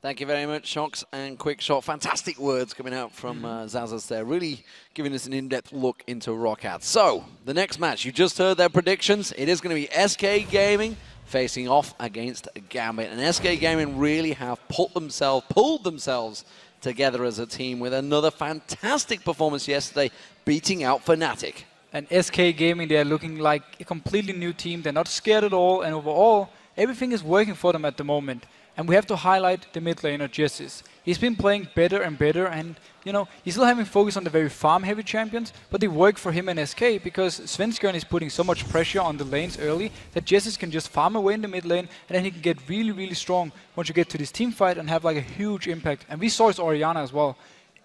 Thank you very much, Shocks and Quick Shot. Fantastic words coming out from Zazas there, really giving us an in-depth look into Roccat. So, the next match, you just heard their predictions. It is going to be SK Gaming facing off against Gambit. And SK Gaming really have pulled themselves together as a team with another fantastic performance yesterday, beating out Fnatic. And SK Gaming, they're looking like a completely new team. They're not scared at all, and overall, everything is working for them at the moment. And we have to highlight the mid laner, Jessis. He's been playing better and better, and you know, he's still having focus on the very farm-heavy champions, but they work for him and SK because Svenskeren is putting so much pressure on the lanes early that Jessis can just farm away in the mid lane, and then he can get really, really strong once you get to this team fight and have like a huge impact. And we saw his Orianna as well.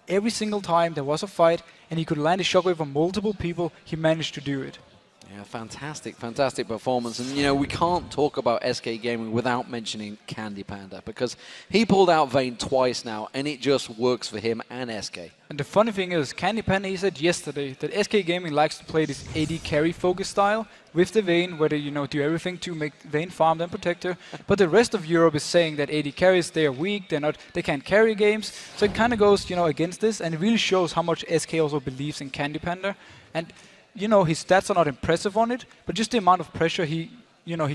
Every single time there was a fight and he could land a shockwave on multiple people, he managed to do it. Yeah, fantastic, fantastic performance. And, you know, we can't talk about SK Gaming without mentioning Candy Panda, because he pulled out Vayne twice now, and it just works for him and SK. And the funny thing is, Candy Panda, he said yesterday that SK Gaming likes to play this AD carry focus style with the Vayne, where they, you know, do everything to make Vayne farm and protect her. But the rest of Europe is saying that AD carries, they are weak, they can't carry games. So it kind of goes, you know, against this, and it really shows how much SK also believes in Candy Panda. And you know, his stats are not impressive on it, but just the amount of pressure he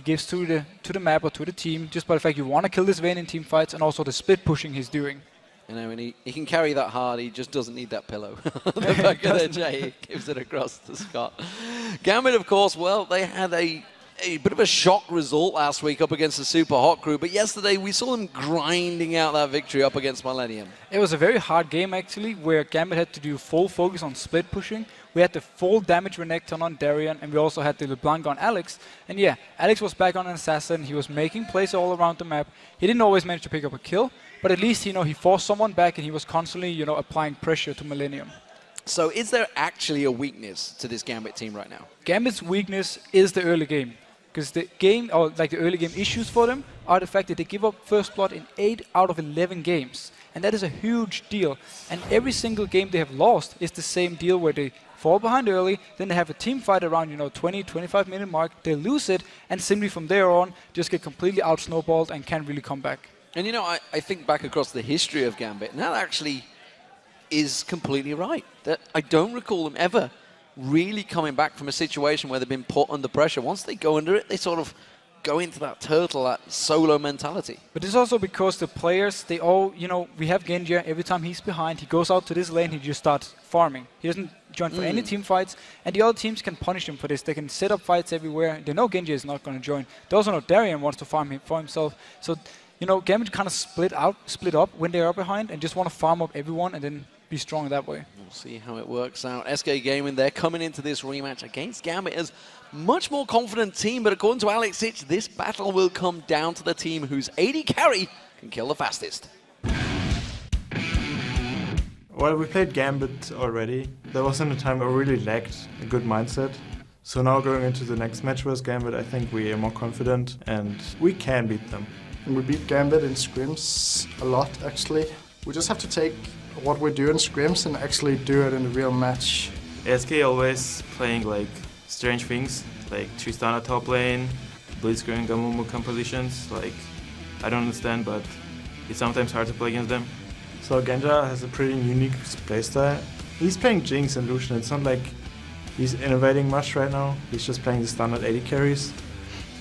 gives to the map or to the team, just by the fact you want to kill this Vayne in team fights, and also the split pushing he's doing. You know, and he can carry that hard, he just doesn't need that pillow. The back of their J, he gives it across to Scott. Gambit, of course, well, they had a bit of a shock result last week up against the Super Hot crew, but yesterday we saw them grinding out that victory up against Millennium. It was a very hard game, actually, where Gambit had to do full focus on split pushing. We had the full damage Renekton on Darien, and we also had the LeBlanc on Alex. And yeah, Alex was back on an assassin. He was making plays all around the map. He didn't always manage to pick up a kill, but at least, you know, he forced someone back, and he was constantly, you know, applying pressure to Millennium. So is there actually a weakness to this Gambit team right now? Gambit's weakness is the early game. Because the game, or like the early game issues for them, are the fact that they give up first blood in 8 out of 11 games. And that is a huge deal. And every single game they have lost is the same deal, where they fall behind early, then they have a team fight around, you know, 20-25 minute mark, they lose it, and simply from there on just get completely out snowballed and can't really come back. And you know, I think back across the history of Gambit, and that actually is completely right. That I don't recall them ever really coming back from a situation where they've been put under pressure. Once they go under it, they sort of go into that turtle, that solo mentality. But it's also because the players, they all, you know, we have Genji, every time he's behind, he goes out to this lane, he just starts farming. He doesn't join for any team fights, and the other teams can punish him for this. They can set up fights everywhere. They know Genji is not going to join. They also know Darien wants to farm him for himself. So, you know, Gambit kind of split up when they are behind and just want to farm up everyone and then be strong that way. We'll see how it works out. SK Gaming, they're coming into this rematch against Gambit as much more confident team, but according to Alex Hitch, this battle will come down to the team whose AD carry can kill the fastest. Well, we played Gambit already. There wasn't a time where we really lacked a good mindset. So now going into the next match with Gambit, I think we are more confident and we can beat them. And we beat Gambit in scrims a lot, actually. We just have to take what we do in scrims and actually do it in the real match. SK always playing like strange things, like Tristana top lane, Blitzcrank, Gamumu compositions. Like, I don't understand, but it's sometimes hard to play against them. So Genja has a pretty unique playstyle. He's playing Jinx and Lucian. It's not like he's innovating much right now. He's just playing the standard AD carries,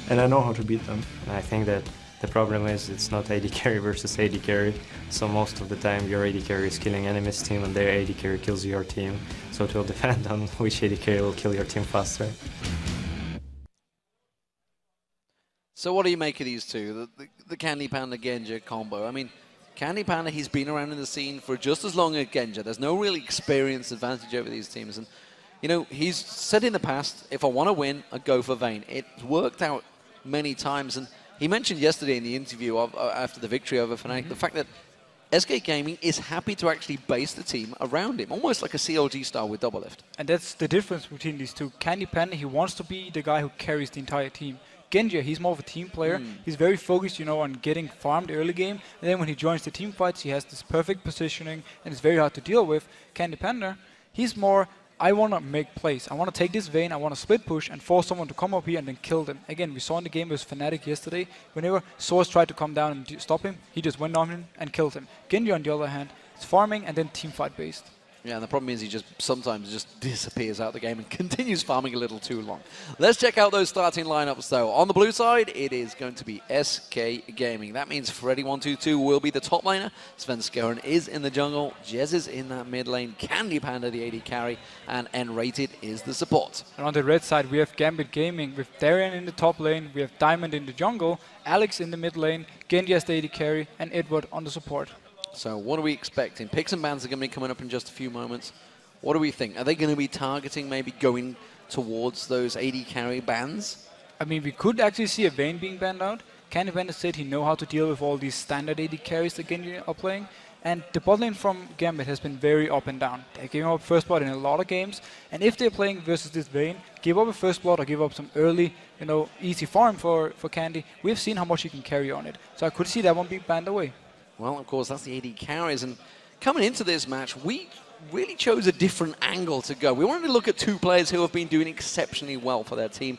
and I know how to beat them. I think that the problem is it's not AD carry versus AD carry. So most of the time your AD carry is killing enemy's team and their AD carry kills your team. So it will depend on which AD carry will kill your team faster. So what do you make of these two? The Candy Panda Genja combo. I mean, Candy Panda, he's been around in the scene for just as long as Genja. There's no real experience advantage over these teams. And, you know, he's said in the past, if I want to win, I go for Vayne. It's worked out many times. And he mentioned yesterday in the interview after the victory over Fnatic, the fact that SK Gaming is happy to actually base the team around him, almost like a CLG style with Doublelift. And that's the difference between these two. Candy Panda, he wants to be the guy who carries the entire team. Genji, he's more of a team player. He's very focused, you know, on getting farmed early game. And then when he joins the team fights, he has this perfect positioning, and it's very hard to deal with. Candy Panda, he's more I want to make plays. I want to take this Vayne, I want to split push and force someone to come up here and then kill them. Again, we saw in the game with Fnatic yesterday, whenever Source tried to come down and stop him, he just went on him and killed him. Genji, on the other hand, is farming and then teamfight based. Yeah, and the problem is he just sometimes just disappears out the game and continues farming a little too long. Let's check out those starting lineups though. On the blue side, it is going to be SK Gaming. That means Freddy122 will be the top laner. Svenskeren is in the jungle. Jez is in that mid lane. Candy Panda the AD carry. And N-Rated is the support. And on the red side, we have Gambit Gaming with Darien in the top lane. We have Diamond in the jungle, Alex in the mid lane, Genji as the AD carry, and Edward on the support. So what are we expecting? Picks and bans are going to be coming up in just a few moments. What do we think? Are they going to be targeting, maybe going towards those AD carry bans? I mean, we could actually see a Vayne being banned out. Candy Panda said he know how to deal with all these standard AD carries that Genji are playing. And the bot lane from Gambit has been very up and down. They're giving up first blood in a lot of games. And if they're playing versus this Vayne, give up a first blood or give up some early, easy farm for Candy, we've seen how much he can carry on it. So I could see that one being banned away. Well, of course, that's the AD carries. And coming into this match, we really chose a different angle to go. We wanted to look at two players who have been doing exceptionally well for their team.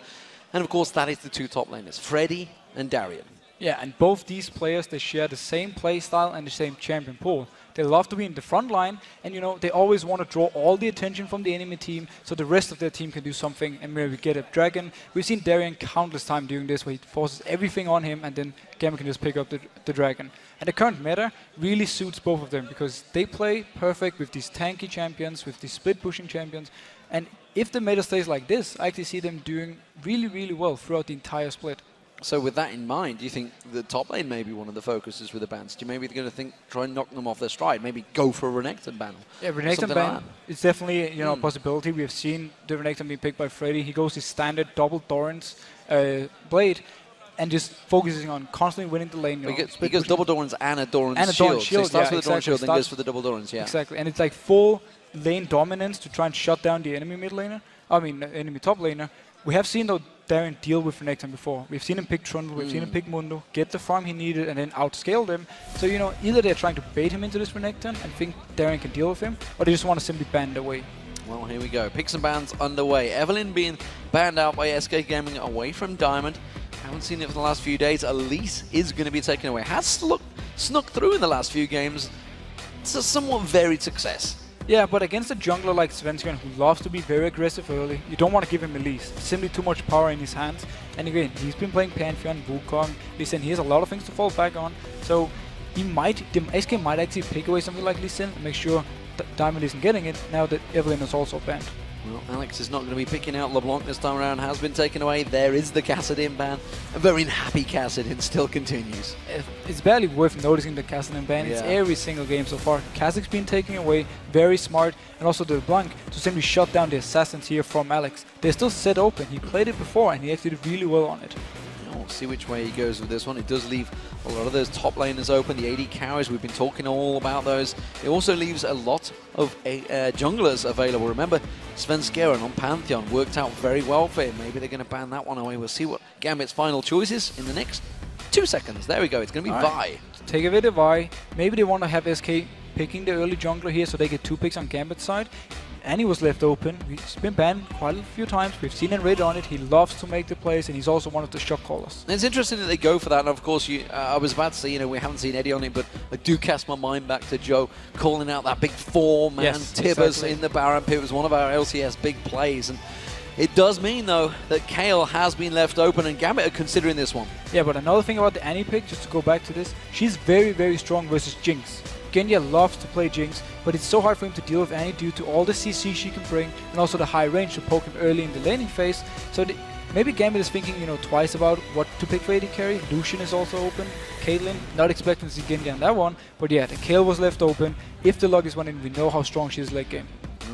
And of course, that is the two top laners, Freddy and Darien. Yeah, and both these players, they share the same play style and the same champion pool. They love to be in the front line, and they always want to draw all the attention from the enemy team so the rest of their team can do something and maybe get a dragon. We've seen Darien countless times doing this, where he forces everything on him and then Gambit can just pick up the dragon. And the current meta really suits both of them because they play perfect with these tanky champions, with these split pushing champions. And if the meta stays like this, I actually see them doing really, really well throughout the entire split. So with that in mind, do you think the top lane may be one of the focuses with the bans? Do you maybe they're going to try and knock them off their stride? Maybe go for a Renekton ban? Yeah, Renekton ban is definitely a possibility. We have seen the Renekton being picked by Freddy. He goes his standard double Doran's blade and just focusing on constantly winning the lane. He goes double Doran's and a Doran's shield. So he starts with the Doran's shield, then goes for the double Doran's, yeah. Exactly, and it's like full lane dominance to try and shut down the enemy mid laner. Enemy top laner. We have seen though Darien deal with Renekton before. We've seen him pick Trundle, we've seen him pick Mundo, get the farm he needed and then outscale them. So, either they're trying to bait him into this Renekton and think Darien can deal with him, or they just want to simply ban away. Well, here we go. Picks and bans underway. Evelyn being banned out by SK Gaming away from Diamond. Haven't seen it for the last few days. Elise is going to be taken away. Has snuck through in the last few games. It's a somewhat varied success. Yeah, but against a jungler like Svenskeren, who loves to be very aggressive early, you don't want to give him Elise. Simply too much power in his hands. And again, he's been playing Pantheon, Wukong, Lee Sin. He has a lot of things to fall back on. So SK might actually pick away something like Lee Sin and make sure Diamond isn't getting it now that Evelyn is also banned. Well, Alex is not going to be picking out LeBlanc this time around, has been taken away. There is the Kassadin ban. A very happy Kassadin still continues. It's barely worth noticing the Kassadin ban. It's every single game so far. Kazzak's been taken away, very smart, and also the LeBlanc to simply shut down the assassins here from Alex. They're still set open. He played it before and he actually did really well on it. We'll see which way he goes with this one. It does leave a lot of those top laners open. The AD carries, we've been talking all about those. It also leaves a lot of junglers available. Remember, Svenskeren on Pantheon worked out very well for him. Maybe they're going to ban that one away. We'll see what Gambit's final choice is in the next 2 seconds. There we go. It's going to be Vi. Take away the Vi. Maybe they want to have SK picking the early jungler here so they get 2 picks on Gambit's side. And he was left open. He's been banned quite a few times. We've seen him raid on it. He loves to make the plays, and he's also one of the shot callers. And it's interesting that they go for that. And of course, I was about to say, we haven't seen Eddie on it, but I do cast my mind back to Joe calling out that big 4-man Tibbers in the Baron pit. It was one of our LCS big plays. And it does mean, though, that Kayle has been left open, and Gambit are considering this one. Yeah, but another thing about the Annie pick, just to go back to this, she's very, very strong versus Jinx. Genji loves to play Jinx, but it's so hard for him to deal with Annie due to all the CC she can bring and also the high range to poke him early in the laning phase. So maybe Gambit is thinking, twice about what to pick for AD carry. Lucian is also open. Caitlyn, not expecting to see Genji on that one, but yeah, the Kayle was left open. If the luck is running, we know how strong she is late game.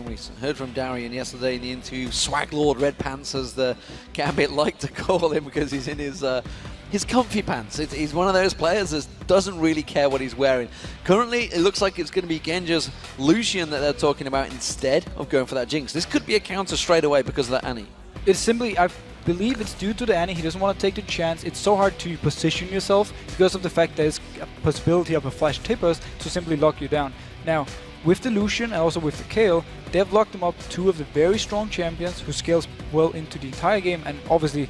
We heard from Darien yesterday in the interview, Swag Lord Red Pants, as the Gambit like to call him, because he's in his comfy pants. He's one of those players that doesn't really care what he's wearing. Currently, it looks like it's going to be Genji's Lucian that they're talking about instead of going for that Jinx. This could be a counter straight away because of that Annie. It's simply, I believe it's due to the Annie. He doesn't want to take the chance. It's so hard to position yourself because of the fact there's a possibility of a flash tippers to simply lock you down. Now, with the Lucian and also with the Kayle, they've locked them up two of the very strong champions who scales well into the entire game and obviously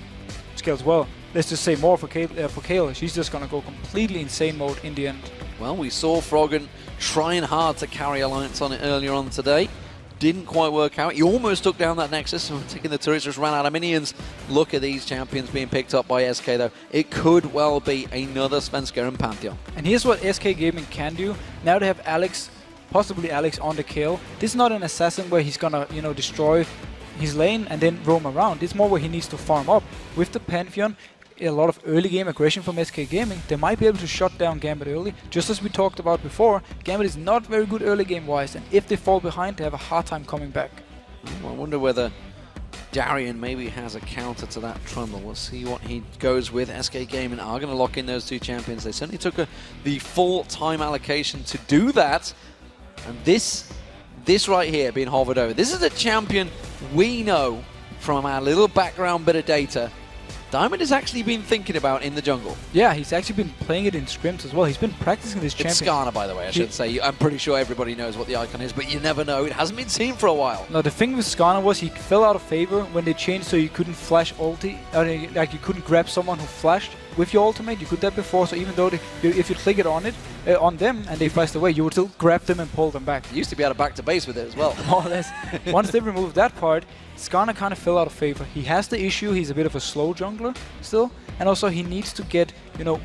scales well. Let's just say more for Kayle. She's just going to go completely insane mode in the end. Well, we saw Froggen trying hard to carry Alliance on it earlier on today. Didn't quite work out. He almost took down that Nexus, taking the turrets, just ran out of minions. Look at these champions being picked up by SK though. It could well be another Svenska and Pantheon. And here's what SK Gaming can do. Now they have Alex, possibly Alex on the Kayle. This is not an assassin where he's gonna, destroy his lane and then roam around. It's more where he needs to farm up. With the Pantheon, a lot of early game aggression from SK Gaming, they might be able to shut down Gambit early. Just as we talked about before, Gambit is not very good early game wise, and if they fall behind, they have a hard time coming back. I wonder whether Darian maybe has a counter to that Trundle. We'll see what he goes with. SK Gaming are going to lock in those two champions. They certainly took the full time allocation to do that. And this right here being hovered over, this is a champion we know from our little background bit of data Diamond has actually been thinking about in the jungle. Yeah, he's actually been playing it in scrims as well. He's been practicing this champion. It's Skarner, by the way, I should say. I'm pretty sure everybody knows what the icon is, but you never know. It hasn't been seen for a while. No, the thing with Skarner was he fell out of favor when they changed so you couldn't flash ulti, like you couldn't grab someone who flashed with your ultimate. You could that before, so even though if you click it on them and they flashed away, you would still grab them and pull them back. You used to be able to back to base with it as well. More or less. Once they removed that part, Skarner kind of fell out of favor. He has the issue, he's a bit of a slow jungler still, and also he needs to get,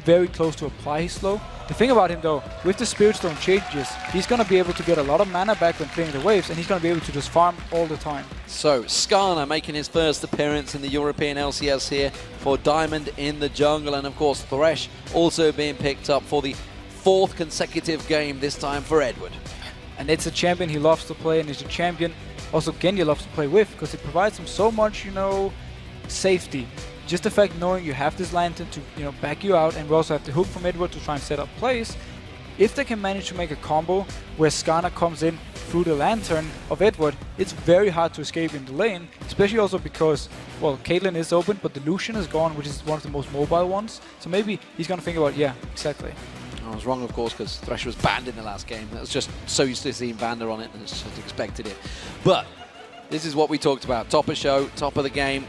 very close to apply his slow. The thing about him though, with the Spirit Stone changes, he's going to be able to get a lot of mana back when playing the waves, and he's going to be able to just farm all the time. So, Skarner making his first appearance in the European LCS here for Diamond in the jungle, and of course Thresh also being picked up for the 4th consecutive game, this time for Edward. And it's a champion he loves to play, and it's a champion also Genji loves to play with, because it provides him so much, safety. Just the fact knowing you have this lantern to, back you out, and we also have the hook from Edward to try and set up plays. If they can manage to make a combo where Skarner comes in through the lantern of Edward, it's very hard to escape in the lane, especially also because, well, Caitlyn is open, but the Lucian is gone, which is one of the most mobile ones. So maybe he's going to think about, yeah, exactly. I was wrong, of course, because Thresh was banned in the last game. That was just so used to seeing Vander on it, and it's just expected it. But this is what we talked about. Top of show, top of the game,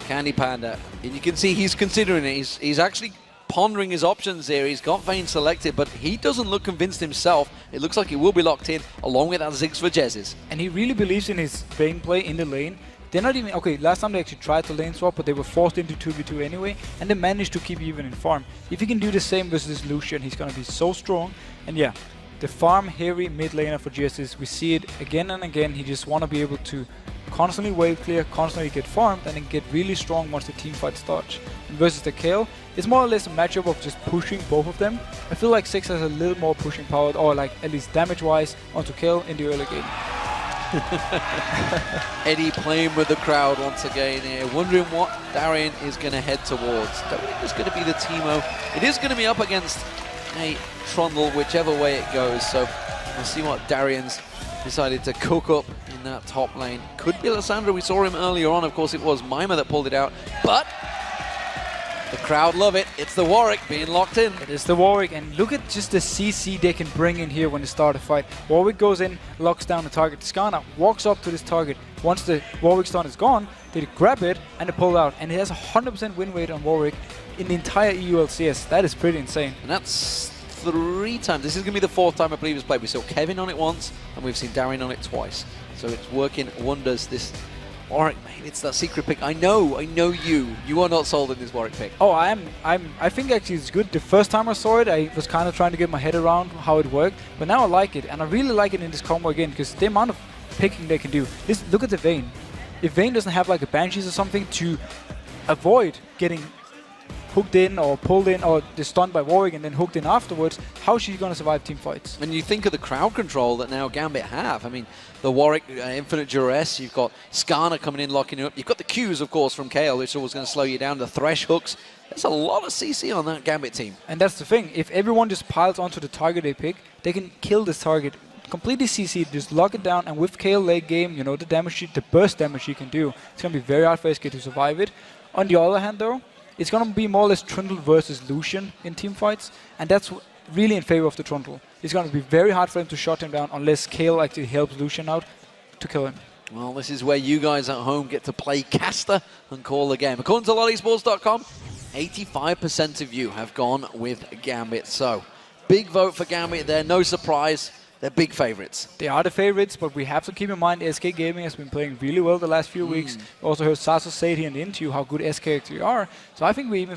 Candy Panda. And you can see he's considering it. He's actually pondering his options here. He's got Vayne selected, but he doesn't look convinced himself. It looks like he will be locked in, along with that Ziggs for Jezzes. And he really believes in his Vayne play in the lane. They're not even, okay, last time they actually tried to lane swap, but they were forced into 2v2 anyway, and they managed to keep even in farm. If he can do the same versus Lucian, he's going to be so strong. And yeah, the farm-heavy mid laner for GSS, we see it again and again. He just want to be able to constantly wave clear, constantly get farmed, and then get really strong once the team fight starts. And versus the Kayle, it's more or less a matchup of just pushing both of them. I feel like Six has a little more pushing power, or like at least damage-wise, onto Kayle in the early game. Eddie playing with the crowd once again here, wondering what Darian is going to head towards. Don't think it's going to be the Teemo. It is going to be up against a Trundle, whichever way it goes. So we'll see what Darian's decided to cook up in that top lane. Could be Lissandra. We saw him earlier on. Of course, it was Mima that pulled it out. But the crowd love it. It's the Warwick being locked in. It is the Warwick, and look at just the CC they can bring in here when they start a fight. Warwick goes in, locks down the target. Skarner walks up to this target. Once the Warwick stun is gone, they grab it and they pull it out. And it has a 100% win rate on Warwick in the entire EU LCS. That is pretty insane. And that's 3 times. This is going to be the 4th time I believe it's played. We saw Kevin on it once, and we've seen Darian on it twice. So it's working wonders. This Warwick, man, it's that secret pick. I know you are not sold in this Warwick pick. Oh, I think actually it's good. The first time I saw it, I was kind of trying to get my head around how it worked, but now I like it, and I really like it in this combo again, because the amount of picking they can do. Look at the Vayne. If Vayne doesn't have like a Banshees or something to avoid getting hooked in or pulled in or stunned by Warwick and then hooked in afterwards, how is she going to survive team fights? And you think of the crowd control that now Gambit have. I mean, the Warwick Infinite Duress, you've got Skarner coming in, locking you up. You've got the Qs, of course, from Kayle, which is always going to slow you down. The Thresh hooks. There's a lot of CC on that Gambit team. And that's the thing. If everyone just piles onto the target they pick, they can kill this target. Completely CC, just lock it down, and with Kayle late game, the damage, the burst damage she can do, it's going to be very hard for SK to survive it. On the other hand, though, it's going to be more or less Trundle versus Lucian in team fights, and that's really in favor of the Trundle. it's going to be very hard for him to shut him down unless Kale actually helps Lucian out to kill him. Well, this is where you guys at home get to play caster and call the game. According to LollySports.com, 85% of you have gone with Gambit. So, big vote for Gambit there. No surprise. They're big favorites. They are the favorites, but we have to keep in mind SK Gaming has been playing really well the last few weeks. We also heard Sasso say it here in the interview how good SK actually are. So I think we're in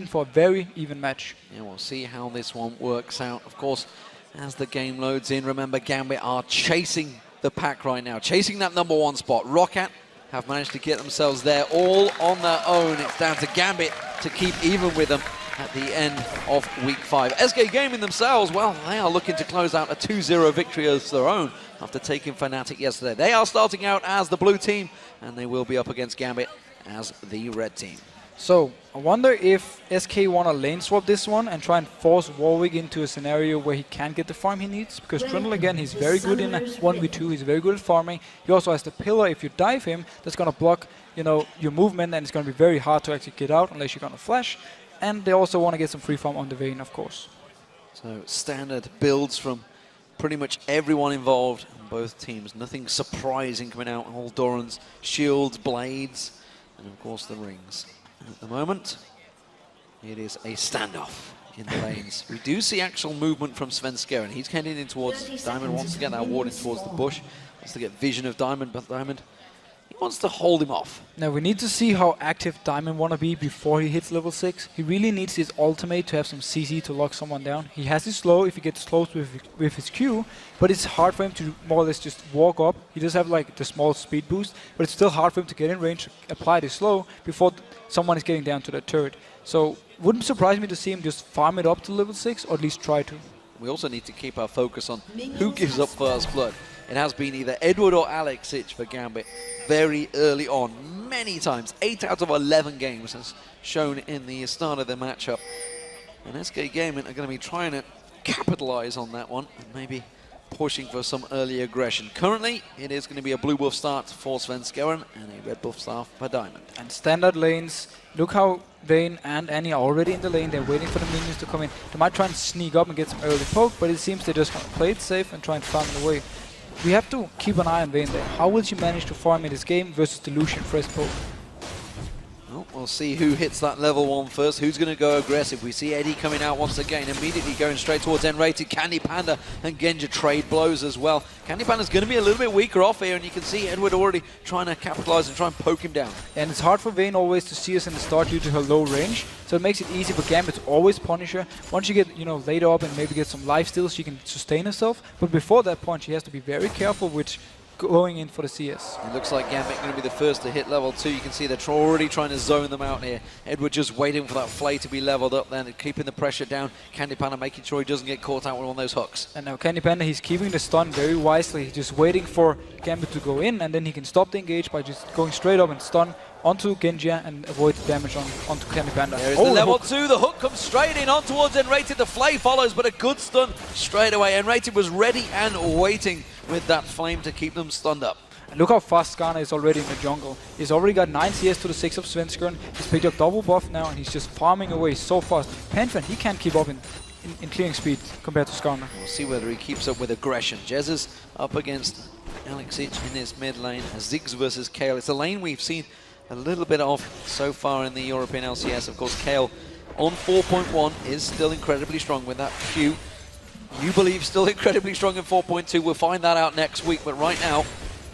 for a very even match. Yeah, we'll see how this one works out. Of course, as the game loads in, remember Gambit are chasing the pack right now, chasing that #1 spot. Roccat have managed to get themselves there all on their own. It's down to Gambit to keep even with them at the end of week 5. SK Gaming themselves, well, they are looking to close out a 2-0 victory as their own after taking Fnatic yesterday. They are starting out as the blue team, and they will be up against Gambit as the red team. So, I wonder if SK want to lane swap this one and try and force Warwick into a scenario where he can't get the farm he needs. Because Trundle, again, he's very good in a 1v2, he's very good at farming. He also has the pillar. If you dive him, that's going to block, you know, your movement, and it's going to be very hard to actually get out unless you're going to flash. And they also want to get some free farm on the Vayne, of course. So standard builds from pretty much everyone involved on both teams. Nothing surprising coming out. All Doran's shields, blades, and of course the rings. And at the moment, it is a standoff in the lanes. We do see actual movement from Svenska, and he's heading in towards Diamond. Wants to get that ward in towards the bush. Wants to get vision of Diamond, but Diamond, he wants to hold him off. Now we need to see how active Diamond want to be before he hits level 6. He really needs his ultimate to have some CC to lock someone down. He has his slow if he gets close with his Q, but it's hard for him to more or less just walk up. He does have like the small speed boost, but it's still hard for him to get in range to apply the slow before someone is getting down to the turret. So wouldn't surprise me to see him just farm it up to level 6, or at least try to. We also need to keep our focus on who gives up first blood. It has been either Edward or Alex Sich for Gambit very early on, many times. 8 out of 11 games as shown in the start of the matchup. And SK Gaming are going to be trying to capitalize on that one and maybe pushing for some early aggression. Currently, it is going to be a blue buff start for Svenskeren and a red buff start for Diamond. And standard lanes, look how Vayne and Annie are already in the lane. They're waiting for the minions to come in. They might try and sneak up and get some early poke, but it seems they're just going to play it safe and try and farm it away. We have to keep an eye on Vayne there. How will she manage to farm in this game versus the Lucian fresh poke? Well, we'll see who hits that level 1 first. Who's going to go aggressive? We see Eddie coming out once again, immediately going straight towards N-rated. Candy Panda and Genja trade blows as well. Candy Panda's going to be a little bit weaker off here, and you can see Edward already trying to capitalize and try and poke him down. And it's hard for Vayne always to see us in the start due to her low range, so it makes it easy for Gambit to always punish her. Once you get, you know, later up and maybe get some life steals, she can sustain herself. But before that point, she has to be very careful with going in for the CS. It looks like Gambit going to be the first to hit level 2. You can see they're already trying to zone them out here. Edward just waiting for that flay to be leveled up then, keeping the pressure down. Candy Panda making sure he doesn't get caught out with one of those hooks. And now Candy Panda, he's keeping the stun very wisely. He's just waiting for Gambit to go in, and then he can stop the engage by just going straight up and stun onto Genja and avoid the damage onto Candy Panda. There is the level 2, the hook comes straight in on towards N-rated, the flay follows, but a good stun straight away. N-rated was ready and waiting with that flame to keep them stunned up. And look how fast Skarner is already in the jungle. He's already got 9 CS to the 6 of Svenskeren. He's picked up double buff now, and he's just farming away so fast. Panfan, he can't keep up in clearing speed compared to Skarner. We'll see whether he keeps up with aggression. Jez is up against Alex Ich in his mid lane. Ziggs versus Kale. It's a lane we've seen a little bit of so far in the European LCS. Of course, Kale on 4.1 is still incredibly strong with that Q. You believe still incredibly strong in 4.2. We'll find that out next week, but right now,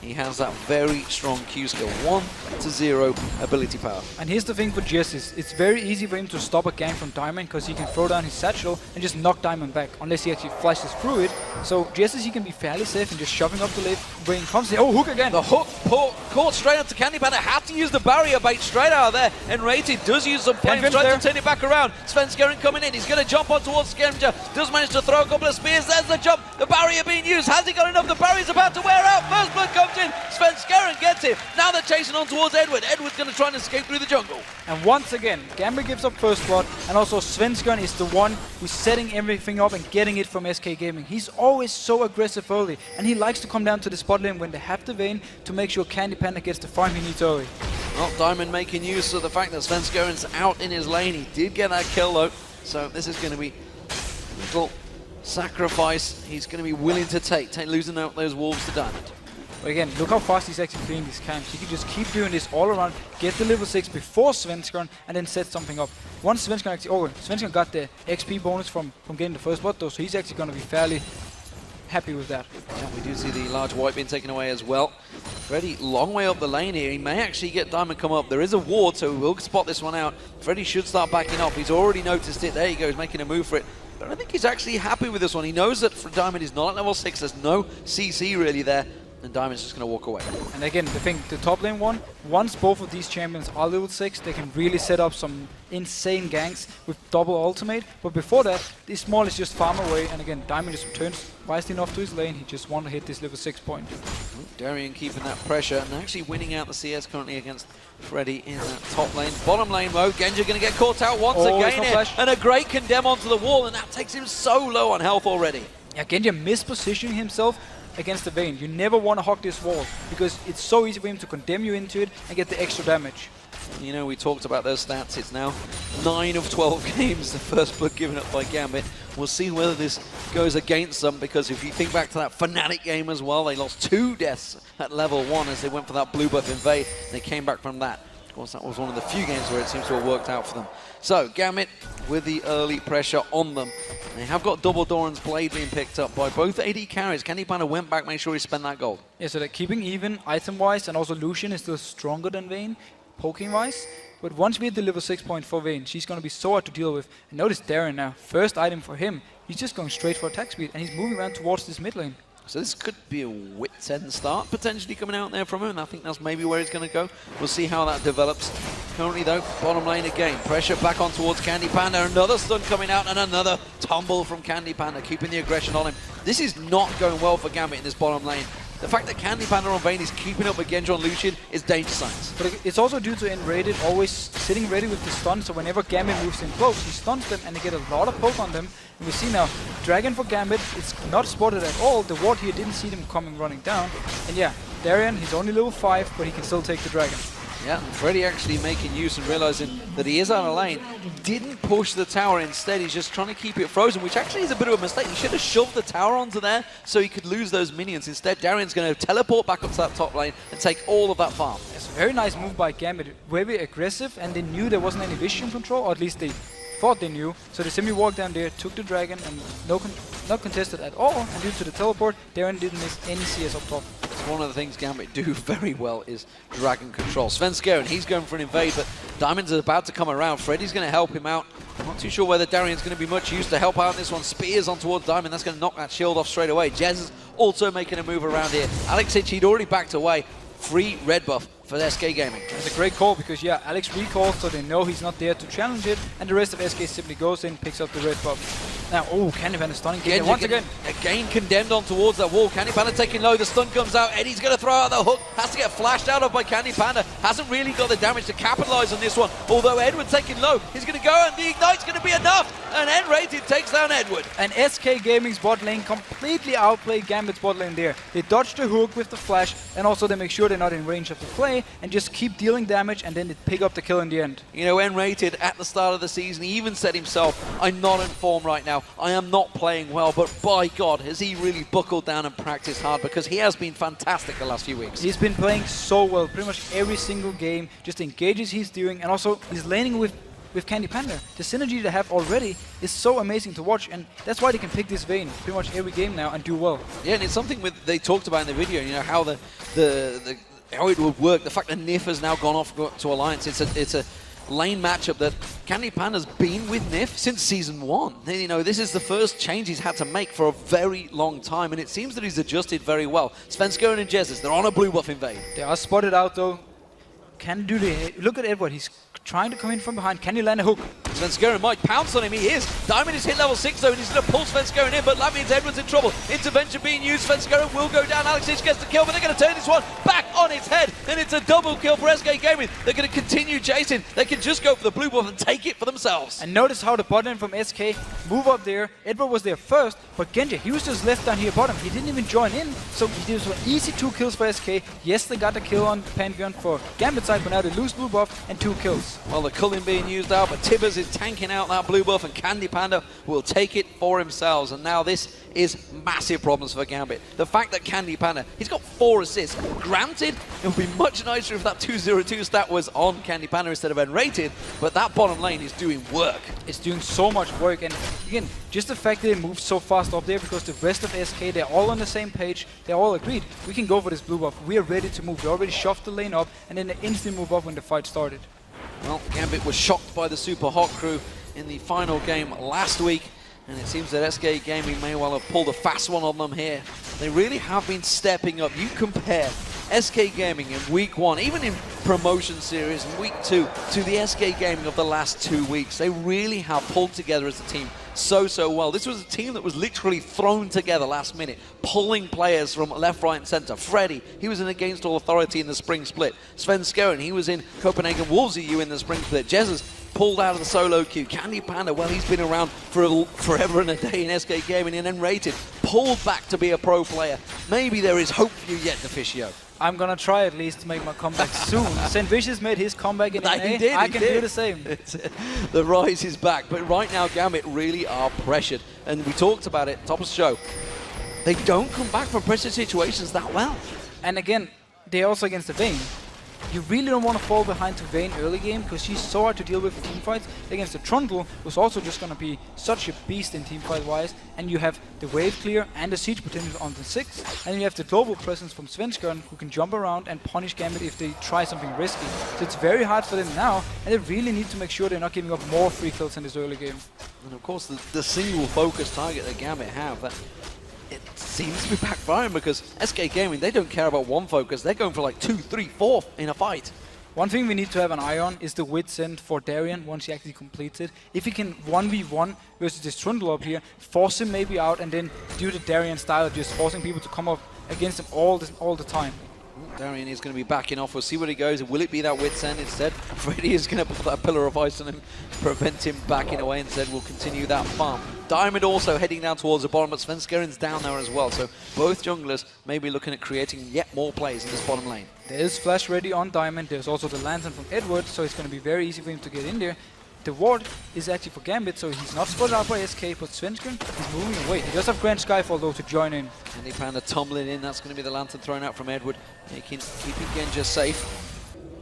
he has that very strong Q skill, 1-0 ability power. And here's the thing for Jess, it's very easy for him to stop a gank from Diamond because he can throw down his satchel and just knock Diamond back, unless he actually flashes through it. So Jess, he can be fairly safe and just shoving up the lane when he comes in. Oh, hook again! The hook caught straight up to Candy Panda, had to use the barrier bait straight out of there, and Rated does use some flames, tries to turn it back around. Svenskeren coming in, he's going to jump on towards Genja, does manage to throw a couple of spears, there's the jump, the barrier being used, has he got enough? The barrier's about to wear out, first blood comes in, Svenskeren gets him. Now they're chasing on towards Edward. Edward's going to try and escape through the jungle. And once again, Gambit gives up first blood, and also Svenskeren is the one who's setting everything up and getting it from SK Gaming. He's always so aggressive early, and he likes to come down to the spot lane when they have the Vayne to make sure Candy Panda gets the farm he needs early. Well, Diamond making use of the fact that Svenskeren's out in his lane. He did get that kill though, so this is going to be a little sacrifice he's going to be willing to take losing out those wolves to Diamond. But again, look how fast he's actually clearing these camps. He can just keep doing this all around, get the level 6 before Svenskeren, and then set something up. Once Svenskeren actually... Oh, Svenskeren got the XP bonus from getting the first blood though, so he's actually going to be fairly happy with that. Yeah, we do see the large white being taken away as well. Freddy, long way up the lane here. He may actually get Diamond come up. There is a ward, so we'll spot this one out. Freddy should start backing up. He's already noticed it. There he goes, making a move for it. But I think he's actually happy with this one. He knows that for Diamond is not at level 6. There's no CC really there. And Diamond's just going to walk away. And again, the thing, the top lane one, once both of these champions are level 6, they can really set up some insane ganks with double ultimate. But before that, this small is just farm away. And again, Diamond just returns wisely enough to his lane. He just wants to hit this level 6 point. Darien keeping that pressure and actually winning out the CS currently against Freddy in that top lane. Bottom lane mode, Genja going to get caught out once again here. And a great condemn onto the wall, and that takes him so low on health already. Yeah, Genja mispositioning himself against the Vayne. You never want to hog this wall because it's so easy for him to condemn you into it and get the extra damage. You know, we talked about those stats. It's now 9 of 12 games, the first blood given up by Gambit. We'll see whether this goes against them, because if you think back to that Fnatic game as well, they lost 2 deaths at level 1 as they went for that blue buff invade. They came back from that. Of course, that was one of the few games where it seems to have worked out for them. So, Gambit with the early pressure on them. They have got double Doran's blade being picked up by both AD carries. Candy Panda went back, made sure he spent that gold. Yeah, so they're keeping even item-wise, and also Lucian is still stronger than Vayne, poking-wise. But once we hit the level 6 point for Vayne, she's going to be so hard to deal with. And notice Darien now, first item for him, he's just going straight for attack speed, and he's moving around towards this mid lane. So this could be a wit's end start potentially coming out there from him, and I think that's maybe where he's going to go. We'll see how that develops. Currently though, bottom lane again. Pressure back on towards Candy Panda. Another stun coming out and another tumble from Candy Panda, keeping the aggression on him. This is not going well for Gambit in this bottom lane. The fact that Candy Panda on Vayne is keeping up with Genja and Lucian is danger signs. But it's also due to N-rated always sitting ready with the stun, so whenever Gambit moves in close, he stuns them and they get a lot of poke on them. And we see now, Dragon for Gambit, it's not spotted at all. The ward here didn't see them coming running down. And yeah, Darien, he's only level 5, but he can still take the Dragon. Yeah, Freddy actually making use and realizing that he is out of lane. Didn't push the tower, instead he's just trying to keep it frozen, which actually is a bit of a mistake. He should have shoved the tower onto there so he could lose those minions. Instead, Darien's going to teleport back up to that top lane and take all of that farm. It's a very nice move by Gambit, very aggressive, and they knew there wasn't any vision control, or at least they thought they knew. So they simply walked down there, took the Dragon, and not contested at all, and due to the teleport, Darien didn't miss any CS up top. One of the things Gambit do very well is Dragon control. Svenskeren, he's going for an invade, but Diamond's about to come around. Freddy's going to help him out. I'm not too sure whether Darien's going to be much use to help out in this one. Spears on towards Diamond. That's going to knock that shield off straight away. Jez is also making a move around here. Alex Hitch, he'd already backed away. Free red buff for SK Gaming. It's a great call because, yeah, Alex recalls, so they know he's not there to challenge it, and the rest of SK simply goes in, picks up the red buff. Now, oh, Candy Panda stunning Genja once again. Again condemned on towards that wall. Candy Panda taking low, the stun comes out. Eddie's going to throw out the hook, has to get flashed out of by Candy Panda. Hasn't really got the damage to capitalize on this one, although Edward's taking low. He's going to go, and the ignite's going to be enough, and N-rated takes down Edward. And SK Gaming's bot lane completely outplayed Gambit's bot lane there. They dodge the hook with the flash, and also they make sure they're not in range of the play, and just keep dealing damage, and then they pick up the kill in the end. You know, N-rated at the start of the season, he even said himself, I'm not in form right now. I am not playing well, but by God, has he really buckled down and practiced hard, because he has been fantastic the last few weeks. He's been playing so well, pretty much every single game, just the engages he's doing, and also he's laning with Candy Panda. The synergy they have already is so amazing to watch, and that's why they can pick this Vayne pretty much every game now and do well. Yeah, and it's something they talked about in the video, you know, how how it would work. The fact that Nif has now gone off to Alliance, it's a lane matchup that Candy Panda's been with Nif since Season 1. You know, this is the first change he's had to make for a very long time, and it seems that he's adjusted very well. Svenskeren and Jesus, they're on a blue buff invade. They are spotted out though. Can do the... Look at Edward, he's trying to come in from behind. Can he land a hook? Svenskeren might pounce on him, he is. Diamond is hit level 6 though, and he's going to pull Svenskeren in, but that means Edward's in trouble. Intervention being used, Svenskeren will go down. Alex Hitch gets the kill, but they're going to turn this one back on its head, and it's a double kill for SK Gaming. They're going to continue chasing. They can just go for the blue buff and take it for themselves. And notice how the bot lane from SK move up there. Edward was there first, but Genja, he was just left down here bottom. He didn't even join in, so he did some easy 2 kills for SK. Yes, they got the kill on Pantheon for Gambit side, but now they lose blue buff and 2 kills. Well, the culling being used out, but Tibbers is is tanking out that blue buff, and Candy Panda will take it for themselves. And now this is massive problems for Gambit. The fact that Candy Panda, he's got 4 assists. Granted, it would be much nicer if that 202 stat was on Candy Panda instead of unrated, but that bottom lane is doing work. It's doing so much work, and again, just the fact that it moves so fast up there because the rest of SK, they're all on the same page, they're all agreed. We can go for this blue buff. We are ready to move. We already shoved the lane up, and then they instantly move up when the fight started. Well, Gambit was shocked by the Super Hot crew in the final game last week, and it seems that SK Gaming may well have pulled a fast one on them here. They really have been stepping up. You compare SK Gaming in week 1, even in promotion series in week 2, to the SK Gaming of the last 2 weeks. They really have pulled together as a team so well. This was a team that was literally thrown together last minute, pulling players from left, right and center. Freddy, he was in Against All Authority in the spring split. Sven Skeren, he was in Copenhagen Wolves EU in the spring split. Jesus pulled out of the solo queue. Candy Panda, well, he's been around for forever and a day in SK Gaming and then rated, pulled back to be a pro player. Maybe there is hope for you yet, Deficio. I'm gonna try at least to make my comeback soon. St. Vicious made his comeback in NA. I can do the same. The rise is back, but right now Gambit really are pressured. And we talked about it, top of the show. They don't come back from pressure situations that well. And again, they're also against the Vayne. You really don't want to fall behind to Vayne early game because she's so hard to deal with in teamfights. Against the Trundle, who's also just going to be such a beast in teamfight wise. And you have the wave clear and the siege potential on the 6. And you have the global presence from Svenskern, who can jump around and punish Gambit if they try something risky. So it's very hard for them now, and they really need to make sure they're not giving up more free kills in this early game. And of course, the single focus target that Gambit have, that it seems to be backfiring because SK Gaming, they don't care about one focus. They're going for like 2, 3, 4 in a fight. One thing we need to have an eye on is the Wit's End for Darien once he actually completes it. If he can 1v1 versus this Trundle up here, force him maybe out, and then do the Darien style of just forcing people to come up against him all the time. Darien is going to be backing off. We'll see where he goes. Will it be that Wit's End instead? Freddy is going to put that pillar of ice on him, prevent him backing away. Instead, we'll continue that farm. Diamond also heading down towards the bottom, but Sven Skeren's down there as well. So both junglers may be looking at creating yet more plays in this bottom lane. There is flash ready on Diamond. There's also the lantern from Edward, so it's going to be very easy for him to get in there. The ward is actually for Gambit, so he's not spotted out by SK, but Svenskern is moving away. He does have Grand Skyfall though to join in. And they found a tumbling in. That's going to be the lantern thrown out from Edward, keeping Genja safe.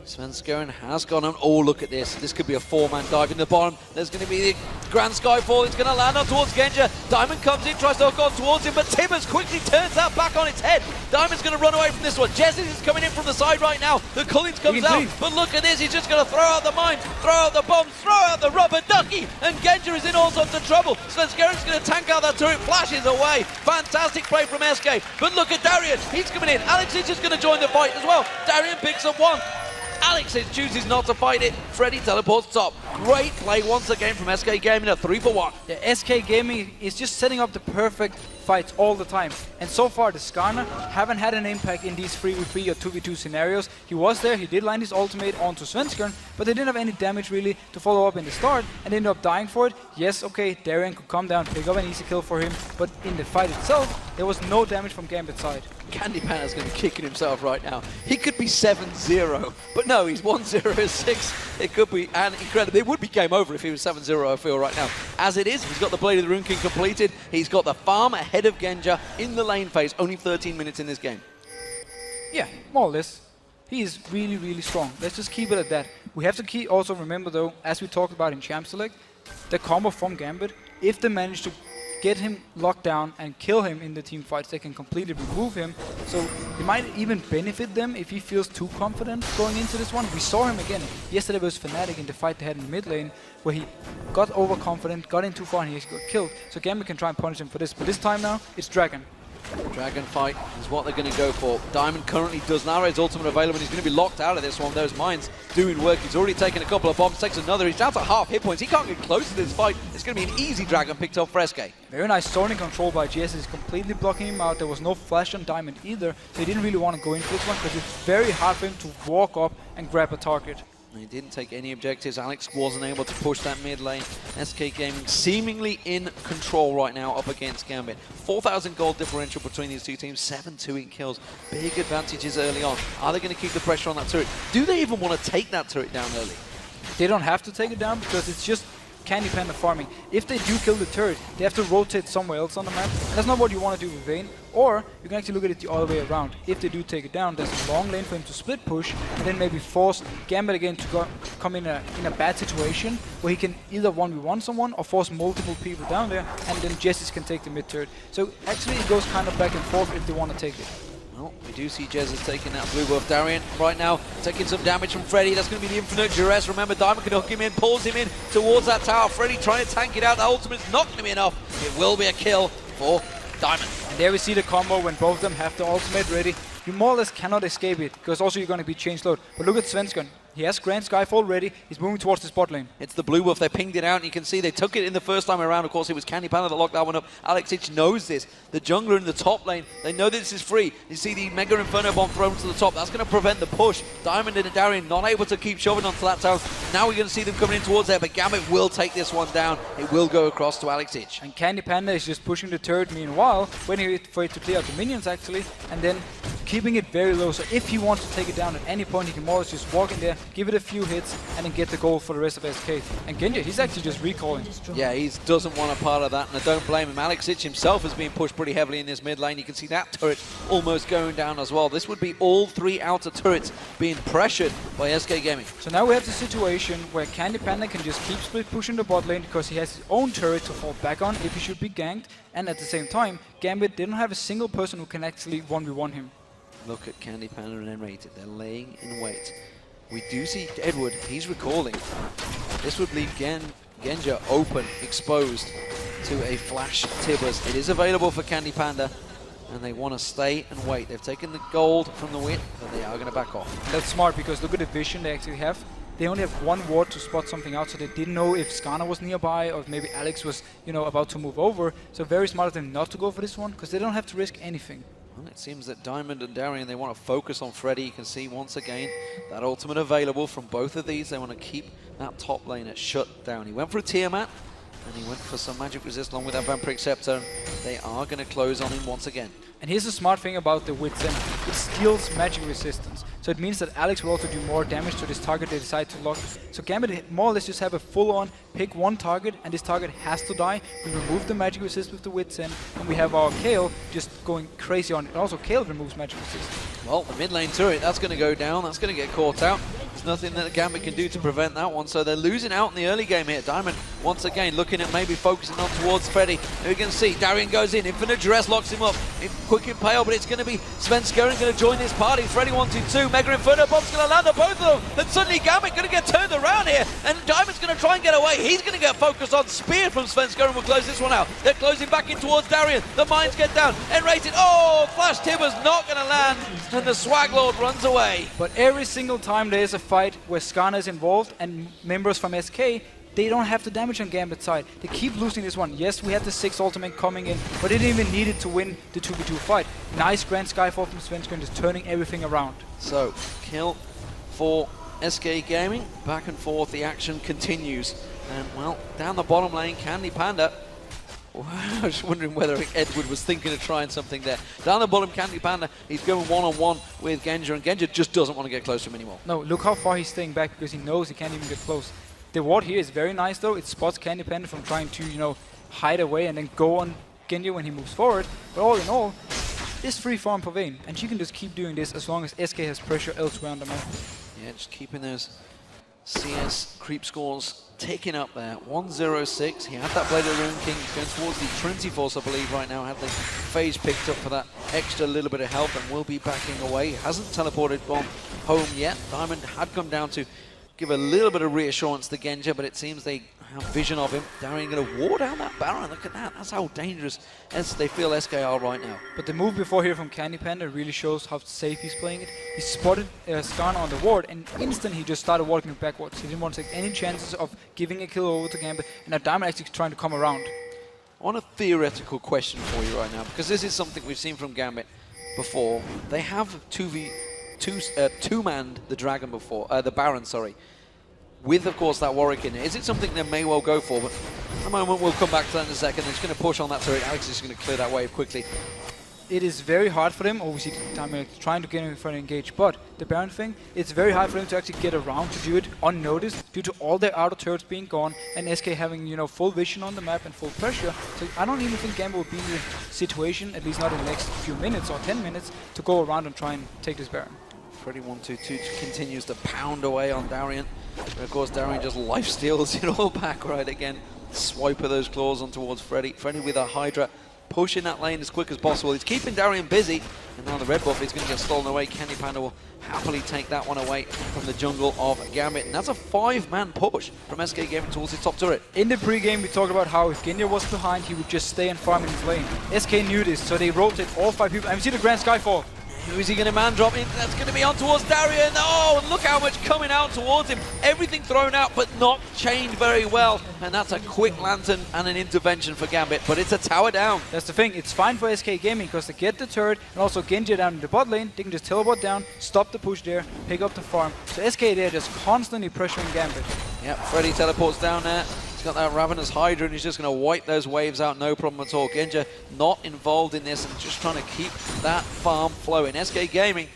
Sven Skeren has gone on. Oh, look at this. This could be a 4-man dive in the bottom. There's going to be the Grand Skyfall. It's going to land on towards Genja. Diamond comes in, tries to hook on towards him, but Tibbers quickly turns that back on its head. Diamond's going to run away from this one. Jesse is coming in from the side right now. The Cullings comes out, but look at this. He's just going to throw out the mines, throw out the bombs, throw out the rubber ducky, and Genja is in all sorts of trouble. Sven Skeren's going to tank out that turret, flashes away. Fantastic play from SK, but look at Darien. He's coming in. Alex is just going to join the fight as well. Darien picks up one. Alex chooses not to fight it. Freddy teleports top. Great play once again from SK Gaming, a 3-for-1. Yeah, SK Gaming is just setting up the perfect fights all the time. And so far, the Skarner haven't had an impact in these 3v3 or 2v2 scenarios. He was there, he did line his ultimate onto Svenskern, but they didn't have any damage really to follow up in the start and ended up dying for it. Yes, okay, Darien could come down, pick up an easy kill for him, but in the fight itself, there was no damage from Gambit's side. Candy Panda's going to be kicking himself right now. He could be 7-0, but no, he's 1-0-6. It could be an incredible. It would be game over if he was 7-0, I feel, right now. As it is, he's got the Blade of the Rune King completed. He's got the farm ahead of Genja in the lane phase. Only 13 minutes in this game. Yeah, more or less. He is really, really strong. Let's just keep it at that. We have to also remember, though, as we talked about in Champ Select, the combo from Gambit, if they manage to get him locked down and kill him in the team fights, they can completely remove him. So it might even benefit them if he feels too confident going into this one. We saw him again yesterday versus Fnatic in the fight they had in the mid lane, where he got overconfident, got in too far, and he got killed. So Gambit can try and punish him for this. But this time now, it's Dragon. Dragon fight is what they're going to go for. Diamond currently does now have his ultimate available. He's going to be locked out of this one. Those mines doing work. He's already taken a couple of bombs, takes another. He's down to half hit points. He can't get close to this fight. It's going to be an easy Dragon picked up for SK. Very nice zoning control by GS. Is completely blocking him out. There was no flash on Diamond either, so he didn't really want to go into this one because it's very hard for him to walk up and grab a target. He didn't take any objectives. Alex wasn't able to push that mid lane. SK Gaming seemingly in control right now up against Gambit. 4,000 gold differential between these two teams, 7-2 in kills. Big advantages early on. Are they going to keep the pressure on that turret? Do they even want to take that turret down early? They don't have to take it down because it's just Candy Panda farming. If they do kill the turret, they have to rotate somewhere else on the map. And that's not what you want to do with Vayne. Or you can actually look at it the other way around. If they do take it down, there's a long lane for him to split push and then maybe force Gambit again to come in a bad situation where he can either 1v1 someone or force multiple people down there, and then Jessis can take the mid turret. So actually it goes kind of back and forth if they want to take it. Well, we do see Jessis taking that blue buff. Darian right now taking some damage from Freddy. That's going to be the infinite duress. Remember, Diamond can hook him in, pulls him in towards that tower. Freddy trying to tank it out. The ultimate's not going to be enough. It will be a kill for Diamond. And there we see the combo when both of them have the ultimate ready. You more or less cannot escape it, because also you're going to be changed load. But look at Svensson. He has Grand Skyfall ready. He's moving towards the spot lane. It's the blue buff. They pinged it out, and you can see they took it in the first time around. Of course, it was Candy Panda that locked that one up. Alexic knows this. The jungler in the top lane, they know this is free. You see the Mega Inferno Bomb thrown to the top. That's going to prevent the push. Diamond and Darian not able to keep shoving onto that tower. Now we're going to see them coming in towards there, but Gambit will take this one down. It will go across to Alexic. And Candy Panda is just pushing the turret meanwhile, waiting for it to clear out the minions actually, and then keeping it very low. So if he wants to take it down at any point, he can more or less just walk in there, give it a few hits, and then get the goal for the rest of SK. And Genji, he's actually just recalling. Yeah, he doesn't want a part of that, and I don't blame him. Alexic himself has been pushed pretty heavily in this mid lane. You can see that turret almost going down as well. This would be all three outer turrets being pressured by SK Gaming. So now we have the situation where Candy Panda can just keep split pushing the bot lane because he has his own turret to fall back on if he should be ganked, and at the same time, Gambit didn't have a single person who can actually 1v1 him. Look at Candy Panda and Enrated. They're laying in wait. We do see Edward. He's recalling. This would leave Genja open, exposed to a flash Tibbers. It is available for Candy Panda, and they want to stay and wait. They've taken the gold from the win, but they are going to back off. That's smart, because look at the vision they actually have. They only have one ward to spot something out, so they didn't know if Skarner was nearby or if maybe Alex was, about to move over. So very smart of them not to go for this one, because they don't have to risk anything. Well, it seems that Diamond and Darian, they want to focus on Freddy. You can see once again that ultimate available from both of these. They want to keep that top lane at shut down. He went for a Tiamat, and he went for some magic resist along with that Vampiric Scepter. They are going to close on him once again. And here's the smart thing about the Wit's End. It steals magic resistance. So it means that Alex will also do more damage to this target they decide to lock. So Gambit more or less just have a full-on pick one target, and this target has to die. We remove the magic resist with the Wit's End, and we have our Kayle just going crazy on it. And also Kayle removes magic resist. Well, the mid lane turret, that's going to go down. That's going to get caught out. There's nothing that Gambit can do to prevent that one. So they're losing out in the early game here. Diamond, once again, looking at maybe focusing on towards Freddy. You can see Darian goes in. Infinite Duress locks him up. Quick Impale, but it's going to be Sven Skeren going to join this party. Freddy 1-2-2. Mega Inferno Bomb's going to land on both of them. Then suddenly Gambit going to get turned around here. And Diamond's going to try and get away. He's going to get focused on. Spear from Sven Skeren will close this one out. They're closing back in towards Darian. The mines get down. Enrated. Oh, Flash Tibbers not going to land. And the Swag Lord runs away. But every single time there is a fight where Skarner is involved and members from SK, they don't have the damage on Gambit's side. They keep losing this one. Yes, we had the 6 ultimate coming in, but they didn't even need it to win the 2v2 fight. Nice Grand Skyfall from Svenskeren, just turning everything around. So, kill for SK Gaming. Back and forth, the action continues. And, well, down the bottom lane, Candy Panda. I was wondering whether Edward was thinking of trying something there. Down the bottom, Candy Panda, he's going one-on-one with Genja, and Genja just doesn't want to get close to him anymore. No, look how far he's staying back, because he knows he can't even get close. The ward here is very nice though. It spots Candy Panda from trying to, hide away and then go on Genja when he moves forward. But all in all, it's free farm for Vayne, and she can just keep doing this as long as SK has pressure elsewhere on the map. Yeah, just keeping those CS creep scores ticking up there. 106. He had that Blade of the Rune King. He's going towards the Trinity Force, I believe, right now. Had the phase picked up for that extra little bit of help and will be backing away. He hasn't teleported Bomb home yet. Diamond had come down to give a little bit of reassurance to Genja, but it seems they have vision of him. Darian going to ward down that Baron. Look at that. That's how dangerous as they feel SK are right now. But the move before here from Candy Panda really shows how safe he's playing it. He spotted Skarner on the ward, and instantly he just started walking backwards. He didn't want to take any chances of giving a kill over to Gambit, and now Diamond actually trying to come around. I want a theoretical question for you right now, because this is something we've seen from Gambit before. They have two-manned the Dragon before, the Baron, sorry, with, of course, that Warwick in it. Is it something they may well go for? But at the moment, we'll come back to that in a second. They're just going to push on that turret. Alex is going to clear that wave quickly. it is very hard for them. Obviously, Diamond trying to get in front and engage, but the Baron thing, it's very hard for them to actually get around to do it unnoticed due to all their outer turrets being gone and SK having, you know, full vision on the map and full pressure. So I don't even think GMB will be in the situation, at least not in the next few minutes or 10 minutes, to go around and try and take this Baron. Freddy122 continues to pound away on Darian. And of course, Darian just life steals it all back right again. Swipe of those claws on towards Freddy. Freddy with a Hydra, pushing that lane as quick as possible. He's keeping Darian busy, and now the red buff is going to get stolen away. Candy Panda will happily take that one away from the jungle of Gambit. And that's a 5-man push from SK Gaming towards his top turret. In the pre-game, we talked about how if Genja was behind, he would just stay and farm in his lane. SK knew this, so they rotate all 5 people. And we see the Grand Skyfall. Who is he going to man drop in? That's going to be on towards Darian. Oh, and look how much coming out towards him. Everything thrown out, but not chained very well. And that's a quick lantern and an intervention for Gambit, but it's a tower down. That's the thing, it's fine for SK Gaming because they get the turret and also Genja down in the bot lane. They can just teleport down, stop the push there, pick up the farm. So SK there just constantly pressuring Gambit. Yep, Freddy teleports down there. He's got that Ravenous Hydra and he's just going to wipe those waves out, no problem at all. Genja not involved in this and just trying to keep that farm flowing. SK Gaming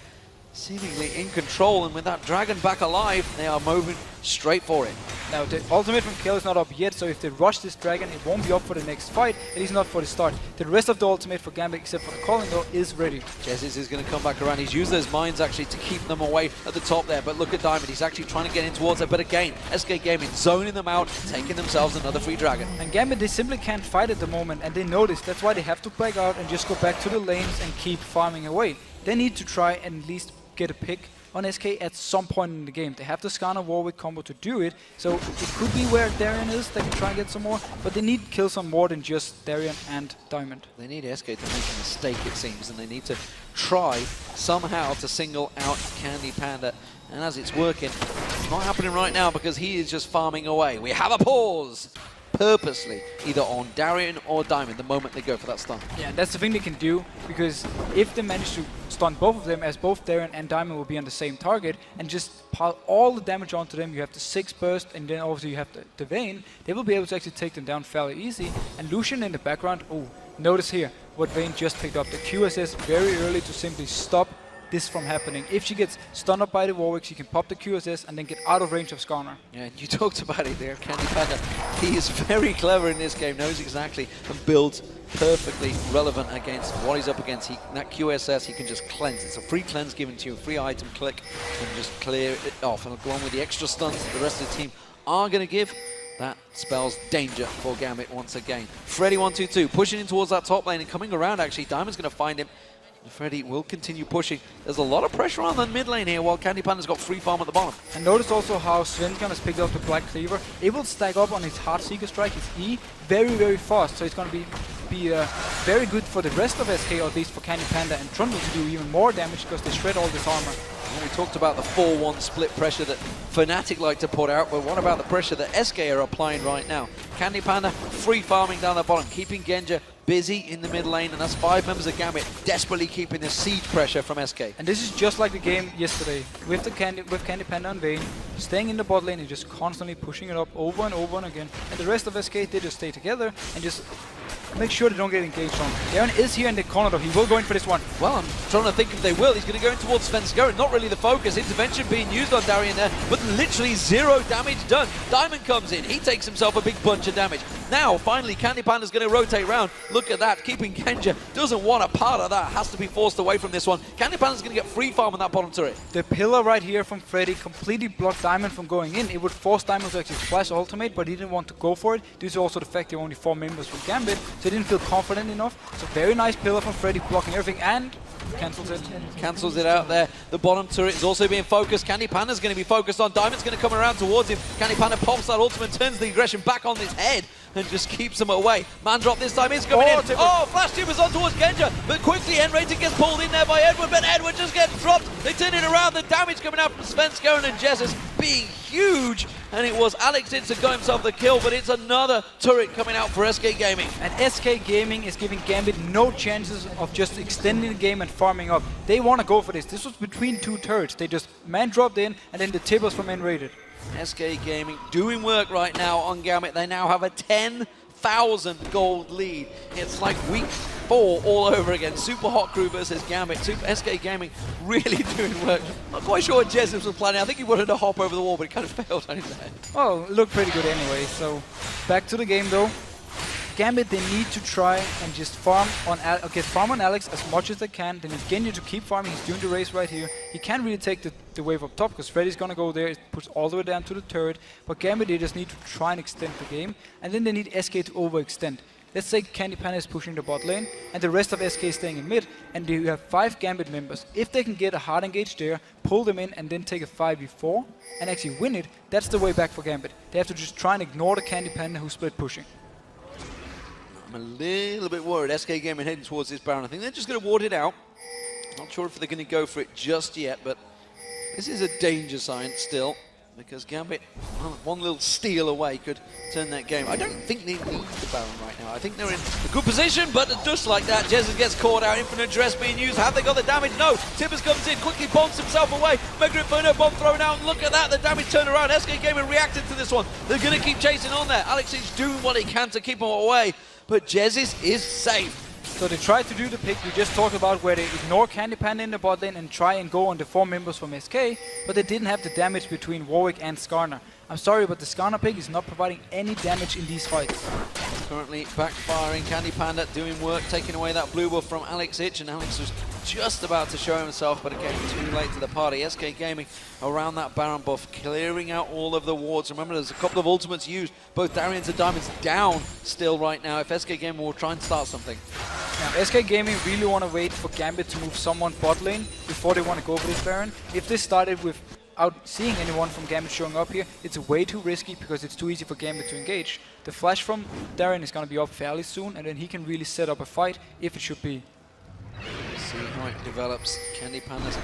seemingly in control, and with that dragon back alive, they are moving straight for it. Now the ultimate from Kill is not up yet, so if they rush this dragon, it won't be up for the next fight, at least not for the start. The rest of the ultimate for Gambit, except for the calling though, is ready. Jesus is going to come back around. He's used those mines actually to keep them away at the top there, but look at Diamond. He's actually trying to get in towards it, but again, SK Gaming zoning them out, taking themselves another free dragon. And Gambit, they simply can't fight at the moment, and they know this. That's why they have to back out and just go back to the lanes and keep farming away. They need to try and at least get a pick on SK at some point in the game. They have the Skarner Warwick combo to do it, so it could be where Darian is. They can try and get some more, but they need to kill some more than just Darian and Diamond. They need SK to make a mistake, it seems, and they need to try somehow to single out Candy Panda. And as it's working, it's not happening right now because he is just farming away. We have a pause purposely, either on Darian or Diamond, the moment they go for that stun. Yeah, that's the thing they can do, because if they manage to stun both of them, as both Darian and Diamond will be on the same target, and just pile all the damage onto them, you have the 6 burst, and then obviously you have the Vayne, they will be able to actually take them down fairly easy. And Lucian in the background, oh, notice here what Vayne just picked up, the QSS very early to simply stop this from happening. If she gets stunned up by the Warwick, she can pop the QSS and then get out of range of Skarner. Yeah, you talked about it there, Candy Panda. He is very clever in this game, knows exactly and builds perfectly relevant against what he's up against. That QSS, he can just cleanse. It's a free cleanse given to you, a free item click, and just clear it off. And along with the extra stuns that the rest of the team are going to give, that spells danger for Gambit once again. Freddy122 pushing in towards that top lane and coming around actually. Diamond's going to find him. Freddy will continue pushing. There's a lot of pressure on the mid lane here while Candy Panda's got free farm at the bottom. And notice also how Svenkan has picked up the Black Cleaver. It will stack up on his Heart Seeker Strike, his E, very, very fast. So it's going to be very good for the rest of SK, or at least for Candy Panda and Trundle to do even more damage because they shred all this armor. Well, we talked about the 4-1 split pressure that Fnatic like to put out, but what about the pressure that SK are applying right now? Candy Panda free farming down the bottom, keeping Genja busy in the mid lane, and that's 5 members of Gambit desperately keeping the siege pressure from SK. And this is just like the game yesterday, with Candy Panda and Vayne, staying in the bot lane and just constantly pushing it up over and over and again. And the rest of SK, they just stay together and just make sure they don't get engaged on. Darren is here in the corner though, he will go in for this one. Well, I'm trying to think if they will. He's going to go in towards Svenskeren, not really the focus. Intervention being used on Darian there, but literally 0 damage done. Diamond comes in, he takes himself a big bunch of damage. Now, finally, Candy Panda's going to rotate round. Look at that, keeping Genja, doesn't want a part of that, has to be forced away from this one. Candy Panda's going to get free farm on that bottom turret. The pillar right here from Freddy completely blocked Diamond from going in. It would force Diamond to actually flash ultimate, but he didn't want to go for it, due to also the fact there were only 4 members from Gambit, so he didn't feel confident enough. So very nice pillar from Freddy, blocking everything, and cancels it. Cancels it out there. The bottom turret is also being focused. Candy Panda's going to be focused on. Diamond's going to come around towards him. Candy Panda pops that ultimate, turns the aggression back on his head, and just keeps him away. Man drop this time is coming in. Oh, flash tippers on towards Genja, but quickly N-Rated gets pulled in there by Edward, but Edward just gets dropped. They turn it around. The damage coming out from Svenskeren and Jesus being huge, and it was Alex Itz that got himself the kill, but it's another turret coming out for SK Gaming. And SK Gaming is giving Gambit no chances of just extending the game and farming up. They want to go for this. This was between 2 turrets. They just man dropped in, and then the tippers from N-Rated. SK Gaming doing work right now on Gambit. They now have a 10,000 gold lead. It's like week 4 all over again. Super Hot Crew versus Gambit. Super SK Gaming really doing work. Not quite sure what Jesus was planning. I think he wanted to hop over the wall, but he kind of failed on his head. Well, it looked pretty good anyway. So back to the game though. Gambit, they need to try and just farm on Alex as much as they can. They need Genji to keep farming. He's doing the race right here. He can't really take the wave up top because Freddy's gonna go there. It puts all the way down to the turret. But Gambit, they just need to try and extend the game. And then they need SK to overextend. Let's say Candy Panda is pushing the bot lane and the rest of SK is staying in mid, and you have 5 Gambit members. If they can get a hard engage there, pull them in and then take a 5v4 and actually win it, that's the way back for Gambit. They have to just try and ignore the Candy Panda who split pushing. I'm a little bit worried. SK Gaming heading towards this Baron. I think they're just going to ward it out. Not sure if they're going to go for it just yet, but this is a danger sign still, because Gambit, well, one little steal away could turn that game. I don't think they need the Baron right now. I think they're in a good position, but just like that, Jesus gets caught out. Infinite Dress being used. Have they got the damage? No. Tibbers comes in, quickly bombs himself away. Mega Inferno bomb thrown out, and look at that. The damage turned around. SK Gaming reacted to this one. They're going to keep chasing on there. Alex is doing what he can to keep him away, but Jesus is safe. So they tried to do the pick we just talked about, where they ignore Candy Panda in the bot lane and try and go on the 4 members from SK, but they didn't have the damage between Warwick and Skarner. I'm sorry, but the Skarner pick is not providing any damage in these fights. Currently backfiring. Candy Panda doing work, taking away that blue buff from Alex Ich, and Alex was just about to show himself, but again, too late to the party. SK Gaming around that Baron buff, clearing out all of the wards. Remember, there's a couple of ultimates used. Both Darians and Diamonds down still right now. If SK Gaming will try and start something. Now, SK Gaming really want to wait for Gambit to move someone bot lane before they want to go for this Baron. If this started without seeing anyone from Gambit showing up here, it's way too risky because it's too easy for Gambit to engage. The flash from Darien is going to be up fairly soon, and then he can really set up a fight if it should be. See how it develops. Candy Panda's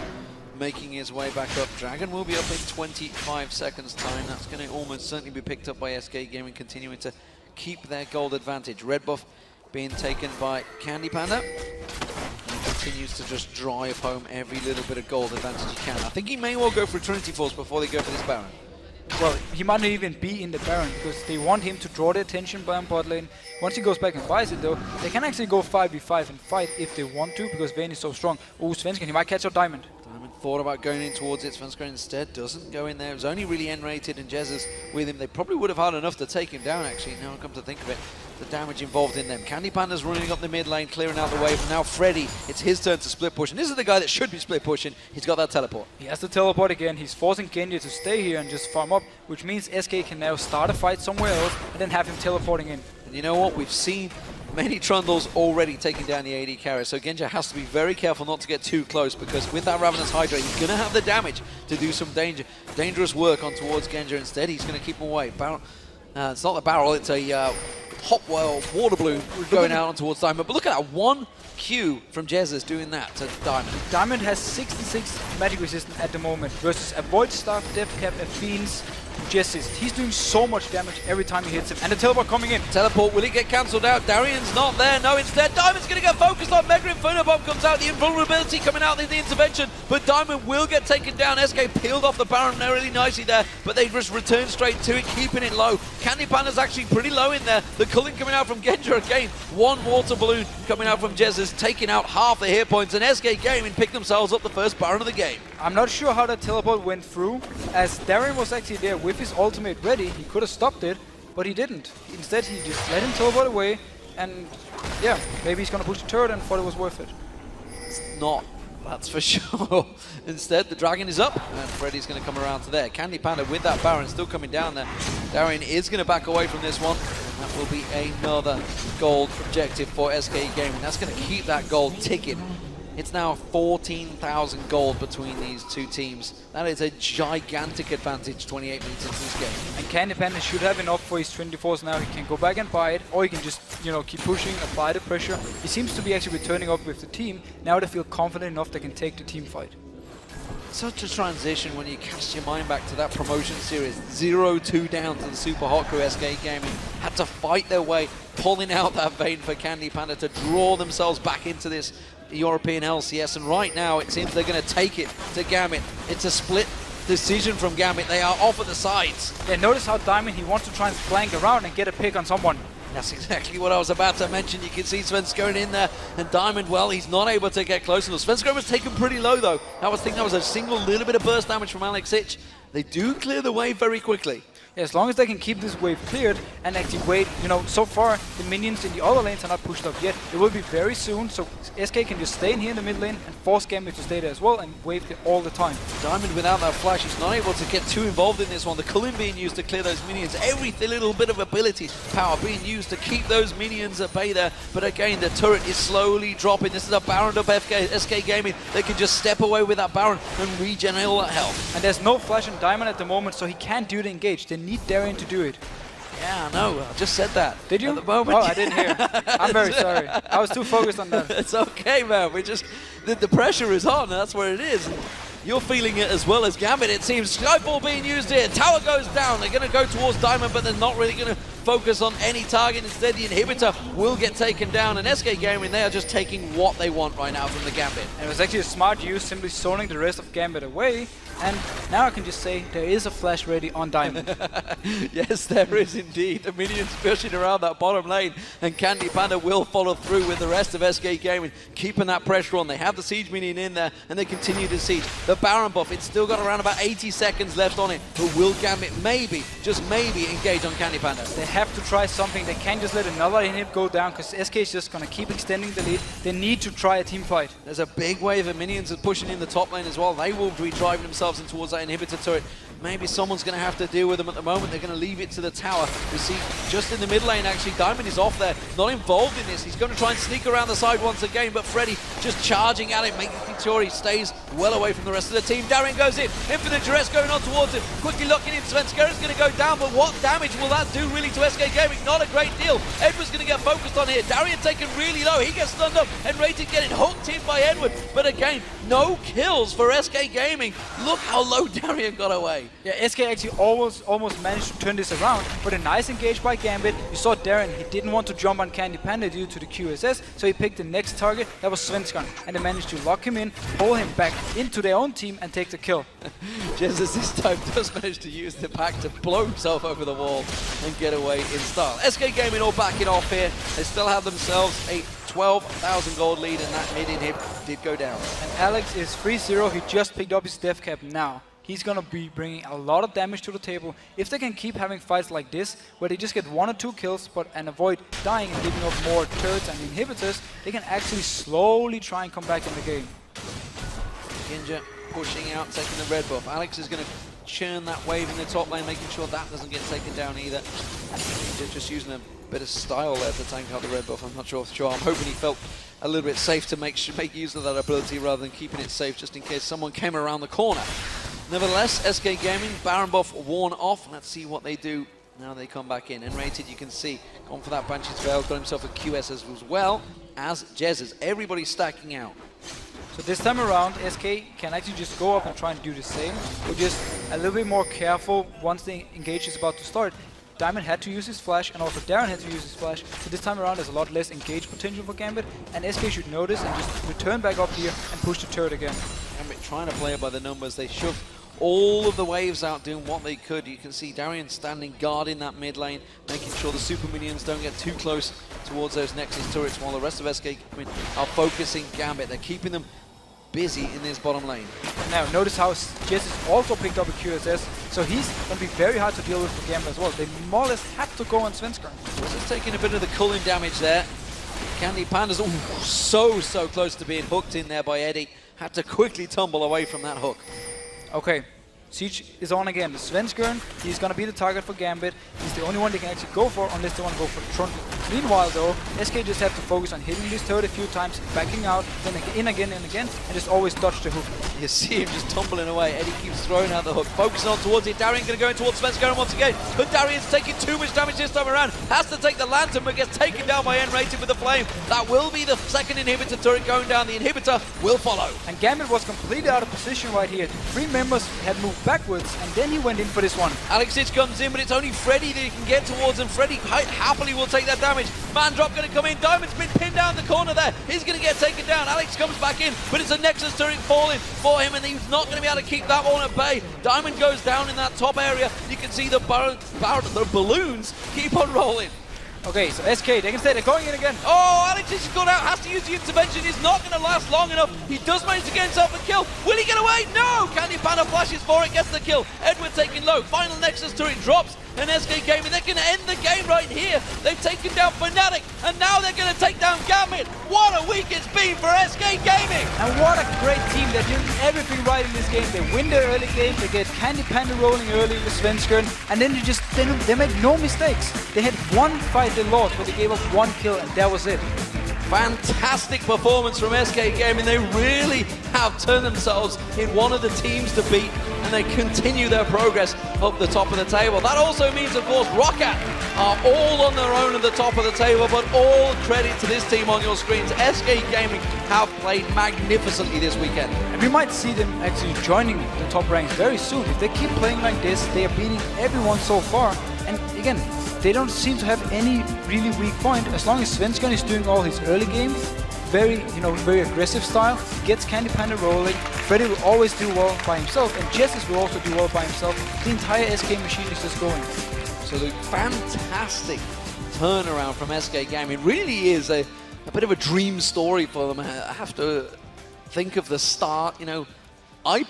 making his way back up. Dragon will be up in 25 seconds time. That's going to almost certainly be picked up by SK Gaming, continuing to keep their gold advantage. Red buff being taken by Candy Panda. He continues to just drive home every little bit of gold advantage he can. I think he may well go for a Trinity Force before they go for this Baron. Well, he might not even be in the Baron because they want him to draw the attention by bot lane. Once he goes back and buys it though, they can actually go 5v5 and fight if they want to, because Vayne is so strong. Oh, Svensken, he might catch out Diamond. Diamond thought about going in towards it. Svensken instead doesn't go in there. It was only really N-rated, and Jez is with him. They probably would have had enough to take him down, actually, now I come to think of it. The damage involved in them. Candy Panda's running up the mid lane, clearing out the wave, and now Freddy, it's his turn to split push. And this is the guy that should be split pushing. He's got that teleport. He has to teleport again. He's forcing Genji to stay here and just farm up, which means SK can now start a fight somewhere else and then have him teleporting in. And you know what? We've seen many Trundles already taking down the AD carrier, so Genji has to be very careful not to get too close, because with that Ravenous Hydra, he's going to have the damage to do some dangerous work on towards Genji. Instead, he's going to keep him away. It's not the barrel, it's a hot water balloon going out on towards Diamond. But look at that, 1 Q from Jesus doing that to Diamond. Diamond has 66 magic resistance at the moment versus a Void Staff, Death Cap, a Fiend's Jessis. He's doing so much damage every time he hits him. And the teleport coming in. Teleport, will it get cancelled out? Darian's not there. No, instead, Diamond's going to get focused on. Mega Inferno Bomb comes out. The invulnerability coming out in the intervention. But Diamond will get taken down. SK peeled off the Baron really nicely there. But they just return straight to it, keeping it low. Candy Panda's actually pretty low in there. The culling coming out from Genja again. 1 water balloon coming out from Jesus, taking out half the hit points. And SK Gaming picked themselves up the first Baron of the game. I'm not sure how that teleport went through, as Darien was actually there with his ultimate ready. He could have stopped it, but he didn't. Instead, he just let him teleport away, and yeah, maybe he's gonna push the turret and thought it was worth it. It's not, that's for sure. Instead, the Dragon is up, and Freddy's gonna come around to there. Candy Panda with that Baron still coming down there. Darien is gonna back away from this one. That will be another gold objective for SK Gaming. That's gonna keep that gold ticking. It's now 14,000 gold between these two teams. That is a gigantic advantage 28 minutes into this game. And Candy Panda should have enough for his 24s now. He can go back and buy it, or he can just, keep pushing, apply the pressure. He seems to be actually returning up with the team. Now they feel confident enough they can take the team fight. Such a transition when you cast your mind back to that promotion series. 0-2 down to the Super Hot Crew. SK Gaming had to fight their way, pulling out that Vayne for Candy Panda to draw themselves back into this European LCS, and right now it seems they're going to take it to Gambit. It's a split decision from Gambit. They are off at the sides. Yeah, notice how Diamond, he wants to try and flank around and get a pick on someone. That's exactly what I was about to mention. You can see Svenskeren in there, and Diamond, well, he's not able to get close enough. Svenskeren was taken pretty low, though. I think that was a single little bit of burst damage from Alex Ich. They do clear the wave very quickly. Yeah, as long as they can keep this wave cleared and actually wait, you know, so far the minions in the other lanes are not pushed up yet. It will be very soon, so SK can just stay in here in the mid lane and force Gambit to stay there as well and wave it all the time. Diamond without that flash, he's not able to get too involved in this one. The Cullen being used to clear those minions. Every little bit of ability power being used to keep those minions at bay there. But again, the turret is slowly dropping. This is a Baron up SK Gaming. They can just step away with that Baron and regenerate all that health. And there's no flash on Diamond at the moment, so he can't do the engage. They need Darien to do it. Yeah, I know. I just said that. Did you? At the moment. Oh, I didn't hear. I'm very sorry. I was too focused on that. It's okay, man. We just the pressure is on. That's where it is. You're feeling it as well as Gambit. It seems Skyfall being used here. Tower goes down. They're going to go towards Diamond, but they're not really going to focus on any target. Instead, the inhibitor will get taken down. And SK Gaming, they are just taking what they want right now from the Gambit. And it was actually a smart use, simply zoning the rest of Gambit away. And now I can just say there is a flash ready on Diamond. Yes, there is indeed. The minions pushing around that bottom lane, and Candy Panda will follow through with the rest of SK Gaming, keeping that pressure on. They have the siege minion in there, and they continue to siege. The Baron buff, it's still got around about 80 seconds left on it, but will Gambit maybe, just maybe, engage on Candy Panda? They have to try something. They can't just let another inhib go down, because SK is just going to keep extending the lead. They need to try a team fight. There's a big wave of minions pushing in the top lane as well. They will be driving themselves in towards that inhibitor turret. Maybe someone's going to have to deal with them at the moment. They're going to leave it to the tower. We see just in the mid lane, actually, Diamond is off there, not involved in this. He's going to try and sneak around the side once again, but Freddy just charging at it, making sure he stays well away from the rest of the team. Darien goes in, infinite duress going on towards him, quickly locking in. Svenskeren is going to go down, but what damage will that do really to SK Gaming? Not a great deal. Edward's going to get focused on here. Darien taken really low. He gets stunned up, and Rated getting hooked in by Edward. But again, no kills for SK Gaming. Look how low Darien got away. Yeah, SK actually almost managed to turn this around, but a nice engage by Gambit. You saw Darien, he didn't want to jump on Candy Panda due to the QSS, so he picked the next target, that was Svenskeren, and they managed to lock him in, pull him back into their own team, and take the kill. Jesus this time does manage to use the pack to blow himself over the wall and get away in style. SK Gaming all backing off here. They still have themselves a 12,000 gold lead, and that mid inhib did go down. And Alex is 3-0, he just picked up his death cap now. He's going to be bringing a lot of damage to the table. If they can keep having fights like this, where they just get 1 or 2 kills and avoid dying and giving up more turrets and inhibitors, they can actually slowly try and come back in the game. Ginja pushing out, taking the red buff. Alex is going to churn that wave in the top lane, making sure that doesn't get taken down either. Just using a bit of style there to tank out the red buff. I'm not sure. I'm hoping he felt a little bit safe to make use of that ability rather than keeping it safe just in case someone came around the corner. Nevertheless, SK Gaming, Baron buff worn off. Let's see what they do now they come back in. And Rated, you can see, gone for that Banshee's Veil, got himself a QS as well as Jez's. Everybody's stacking out. So this time around, SK can actually just go up and try and do the same, but just a little bit more careful once the engage is about to start. Diamond had to use his flash, and also Darien had to use his flash, so this time around there's a lot less engage potential for Gambit, and SK should notice and just return back up here and push the turret again. Gambit trying to play it by the numbers. They shoved all of the waves out, doing what they could. You can see Darien standing guard in that mid lane, making sure the super minions don't get too close towards those Nexus turrets, while the rest of SK are focusing Gambit. They're keeping them busy in this bottom lane. Now notice how Jess has also picked up a QSS, so he's going to be very hard to deal with for Gambit as well. They more or less have to go on Svenskeren. Just taking a bit of the culling damage there. Candy Panda's so close to being hooked in there by Eddie. Had to quickly tumble away from that hook. Okay, Siege is on again. Svenskeren, he's going to be the target for Gambit. He's the only one they can actually go for unless they want to go for the trunk. Meanwhile though, SK just have to focus on hitting this turret a few times, backing out, then in again and again, and just always dodge the hook. You see him just tumbling away. Eddie keeps throwing out the hook, focusing on towards it. Darien going to go in towards Svenskeren once again, but Darien's taking too much damage this time around. Has to take the lantern, but gets taken down by N-Rated with the flame. That will be the second inhibitor turret going down. The inhibitor will follow. And Gambit was completely out of position right here. 3 members had moved backwards, and then he went in for this one. Alex Ich comes in, but it's only Freddy that he can get towards, and Freddy happily will take that damage. Man drop going to come in. Diamond's been pinned down the corner there. He's going to get taken down. Alex comes back in, but it's a Nexus turret falling for him, and he's not going to be able to keep that one at bay. Diamond goes down in that top area. You can see the balloons keep on rolling. Okay, so SK, they can stay, they're going in again. Oh, Alex has gone out, has to use the intervention. It's not going to last long enough. He does manage to get himself a kill. Will he get away? No! Candy Panda flashes for it, gets the kill. Edward taking low. Final Nexus turret drops. And SK Gaming, they're going to end the game right here. They've taken down Fnatic, and now they're going to take down Gambit. What a week it's been for SK Gaming! And what a great team. They're doing everything right in this game. They win their early game, they get Candy Panda rolling early with Svenskeren, and then they make no mistakes. They had one fight they lost, but they gave up one kill, and that was it. Fantastic performance from SK Gaming. They really have turned themselves in one of the teams to beat, and they continue their progress up the top of the table. That also means, of course, Roccat are all on their own at the top of the table, but all credit to this team on your screens. SK Gaming have played magnificently this weekend. And we might see them actually joining the top ranks very soon. If they keep playing like this, they are beating everyone so far. And again, they don't seem to have any really weak point. As long as Svenskeren is doing all his early game, very aggressive style, gets Candy Panda rolling, Freddy will always do well by himself, and Jessis will also do well by himself. The entire SK machine is just going. So the fantastic turnaround from SK Gaming. It really is a bit of a dream story for them. I have to think of the start. You know, I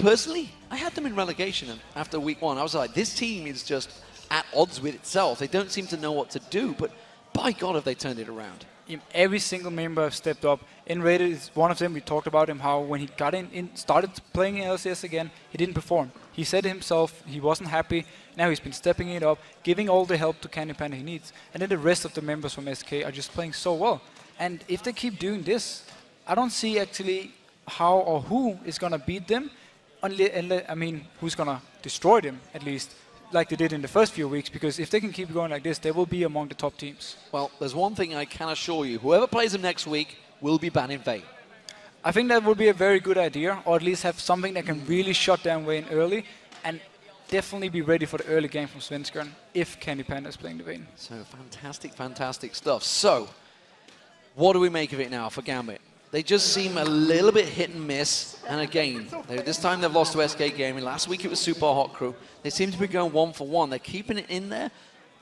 had them in relegation after week one. I was like, this team is just at odds with itself. They don't seem to know what to do, but by God have they turned it around. Every single member have stepped up. N-Rated is one of them. We talked about him, how when he got started playing in LCS again, he didn't perform. He said himself he wasn't happy. Now he's been stepping it up, giving all the help to Candy Panda he needs. And then the rest of the members from SK are just playing so well. And if they keep doing this, I don't see actually how or who is going to beat them. I mean, who's going to destroy them, at least, like they did in the first few weeks, because if they can keep going like this, they will be among the top teams. Well, there's one thing I can assure you. Whoever plays them next week will be banning Vayne. I think that would be a very good idea, or at least have something that can really shut down Vayne early, and definitely be ready for the early game from Svenskeren if Candy Panda is playing the Vayne. So fantastic, fantastic stuff. So, what do we make of it now for Gambit? They just seem a little bit hit and miss. And again, this time they've lost to SK Gaming. Last week it was Super Hot Crew. They seem to be going 1 for 1. They're keeping it in there.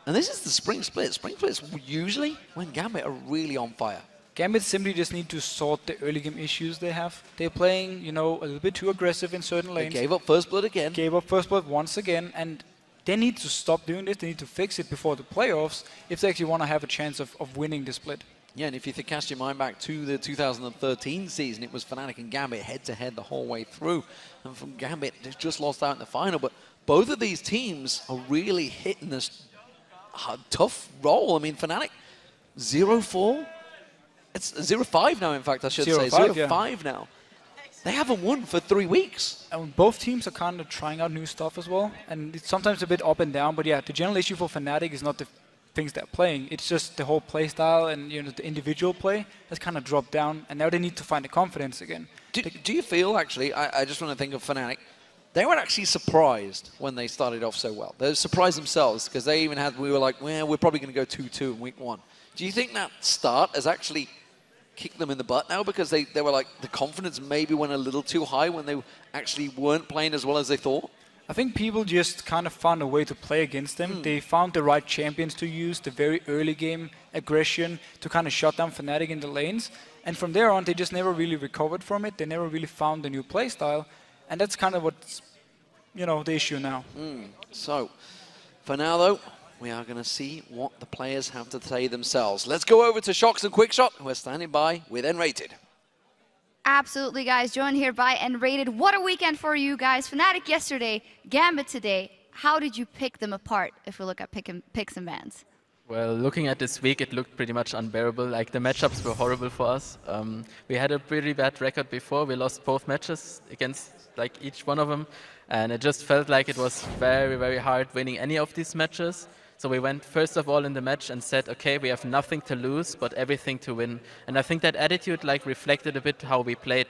And this is the Spring Split. Spring Split is usually when Gambit are really on fire. Gambit simply just need to sort the early game issues they have. They're playing, a little bit too aggressive in certain lanes. They gave up First Blood again. Gave up First Blood once again. And they need to stop doing this. They need to fix it before the playoffs if they actually want to have a chance of winning the split. Yeah, and if you cast your mind back to the 2013 season, it was Fnatic and Gambit head-to-head the whole way through. And from Gambit, they just lost out in the final. But both of these teams are really hitting this tough role. I mean, Fnatic, 0-4. It's 0-5 now, in fact, I should say. 0-5 now. They haven't won for 3 weeks. And both teams are kind of trying out new stuff as well. And it's sometimes a bit up and down. But yeah, the general issue for Fnatic is not the things they're playing. It's just the whole play style and the individual play has kind of dropped down, and now they need to find the confidence again. Do you feel, actually, I just want to think of Fnatic, they were actually surprised when they started off so well. They surprised themselves because they even had, we were like, well, we're probably going to go 2-2 in week 1. Do you think that start has actually kicked them in the butt now because they were like, the confidence maybe went a little too high when they actually weren't playing as well as they thought? I think people just kind of found a way to play against them. They found the right champions to use, the very early game aggression to kind of shut down Fnatic in the lanes. And from there on, they just never really recovered from it. They never really found the new play style. And that's kind of what's, the issue now. So, for now, though, we are going to see what the players have to say themselves. Let's go over to Shox and Quickshot, who are standing by with N-Rated. Absolutely, guys. Joined here by N-Rated. What a weekend for you guys. Fnatic yesterday, Gambit today. How did you pick them apart if we look at picks and bans? Well, looking at this week, it looked pretty much unbearable. Like, the matchups were horrible for us. We had a pretty bad record before. We lost both matches against each one of them. And it just felt like it was very, very hard winning any of these matches. So we went first of all in the match and said, okay, we have nothing to lose, but everything to win. And I think that attitude reflected a bit how we played,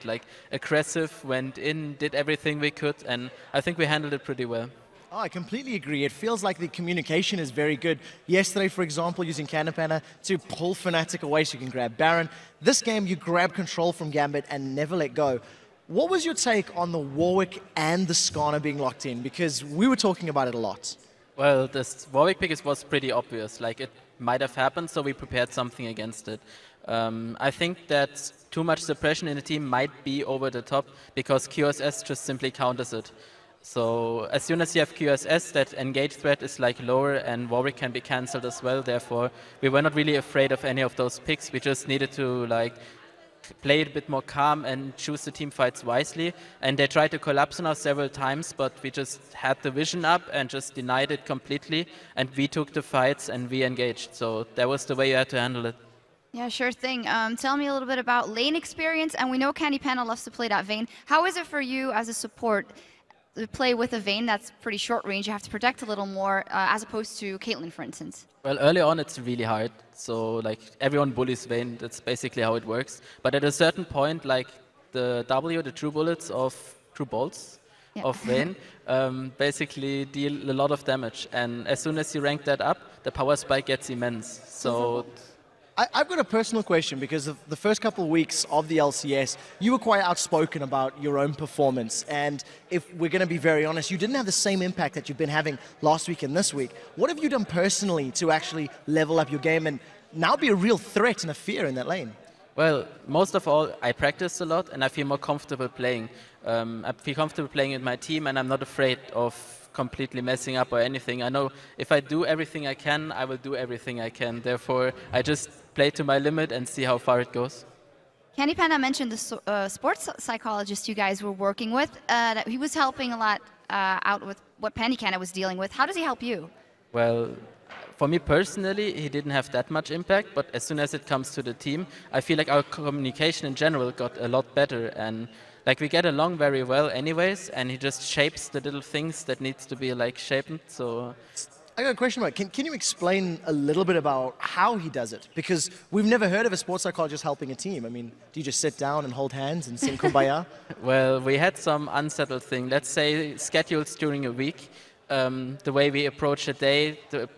aggressive, went in, did everything we could, and I think we handled it pretty well. Oh, I completely agree. It feels like the communication is very good. Yesterday, for example, using Candy Panda to pull Fnatic away so you can grab Baron. This game, you grab control from Gambit and never let go. What was your take on the Warwick and the Skarner being locked in? Because we were talking about it a lot. Well, this Warwick pick was pretty obvious. It might have happened, so we prepared something against it. I think that too much suppression in the team might be over the top because QSS just simply counters it. So as soon as you have QSS, that engage threat is like lower and Warwick can be cancelled as well. Therefore, we were not really afraid of any of those picks. We just needed to like play it a bit more calm and choose the team fights wisely. And they tried to collapse on us several times, but we just had the vision up and just denied it completely. And we took the fights and we engaged. So that was the way you had to handle it. Yeah, sure thing. Tell me a little bit about lane experience, and we know Candy Panda loves to play that Vayne. How is it for you as a support to play with a Vayne that's pretty short range? You have to protect a little more, as opposed to Caitlyn, for instance. Well, early on it's really hard. So like everyone bullies Vayne. That's basically how it works. But at a certain point, like the true bullets of true bolts of Vayne, basically deal a lot of damage. And as soon as you rank that up, the power spike gets immense. So. I've got a personal question because of the first couple of weeks of the LCS, you were quite outspoken about your own performance. And if we're going to be very honest, you didn't have the same impact that you've been having last week and this week. What have you done personally to actually level up your game and now be a real threat and a fear in that lane? Well, most of all, I practice a lot and I feel more comfortable playing. I feel comfortable playing with my team and I'm not afraid of completely messing up or anything. I know if I do everything I can, I will do everything I can. Therefore, I just play to my limit and see how far it goes. Candy Panda mentioned the sports psychologist you guys were working with. That he was helping a lot out with what Candy Panda was dealing with. How does he help you? Well, for me personally, he didn't have that much impact, but as soon as it comes to the team, I feel like our communication in general got a lot better. And like we get along very well anyways, and he just shapes the little things that needs to be like shaped. So I got a question about can you explain a little bit about how he does it? Because we've never heard of a sports psychologist helping a team. I mean, do you just sit down and hold hands and sing Kumbaya? Well, we had some unsettled thing. Let's say schedules during a week, the way we approach a day, the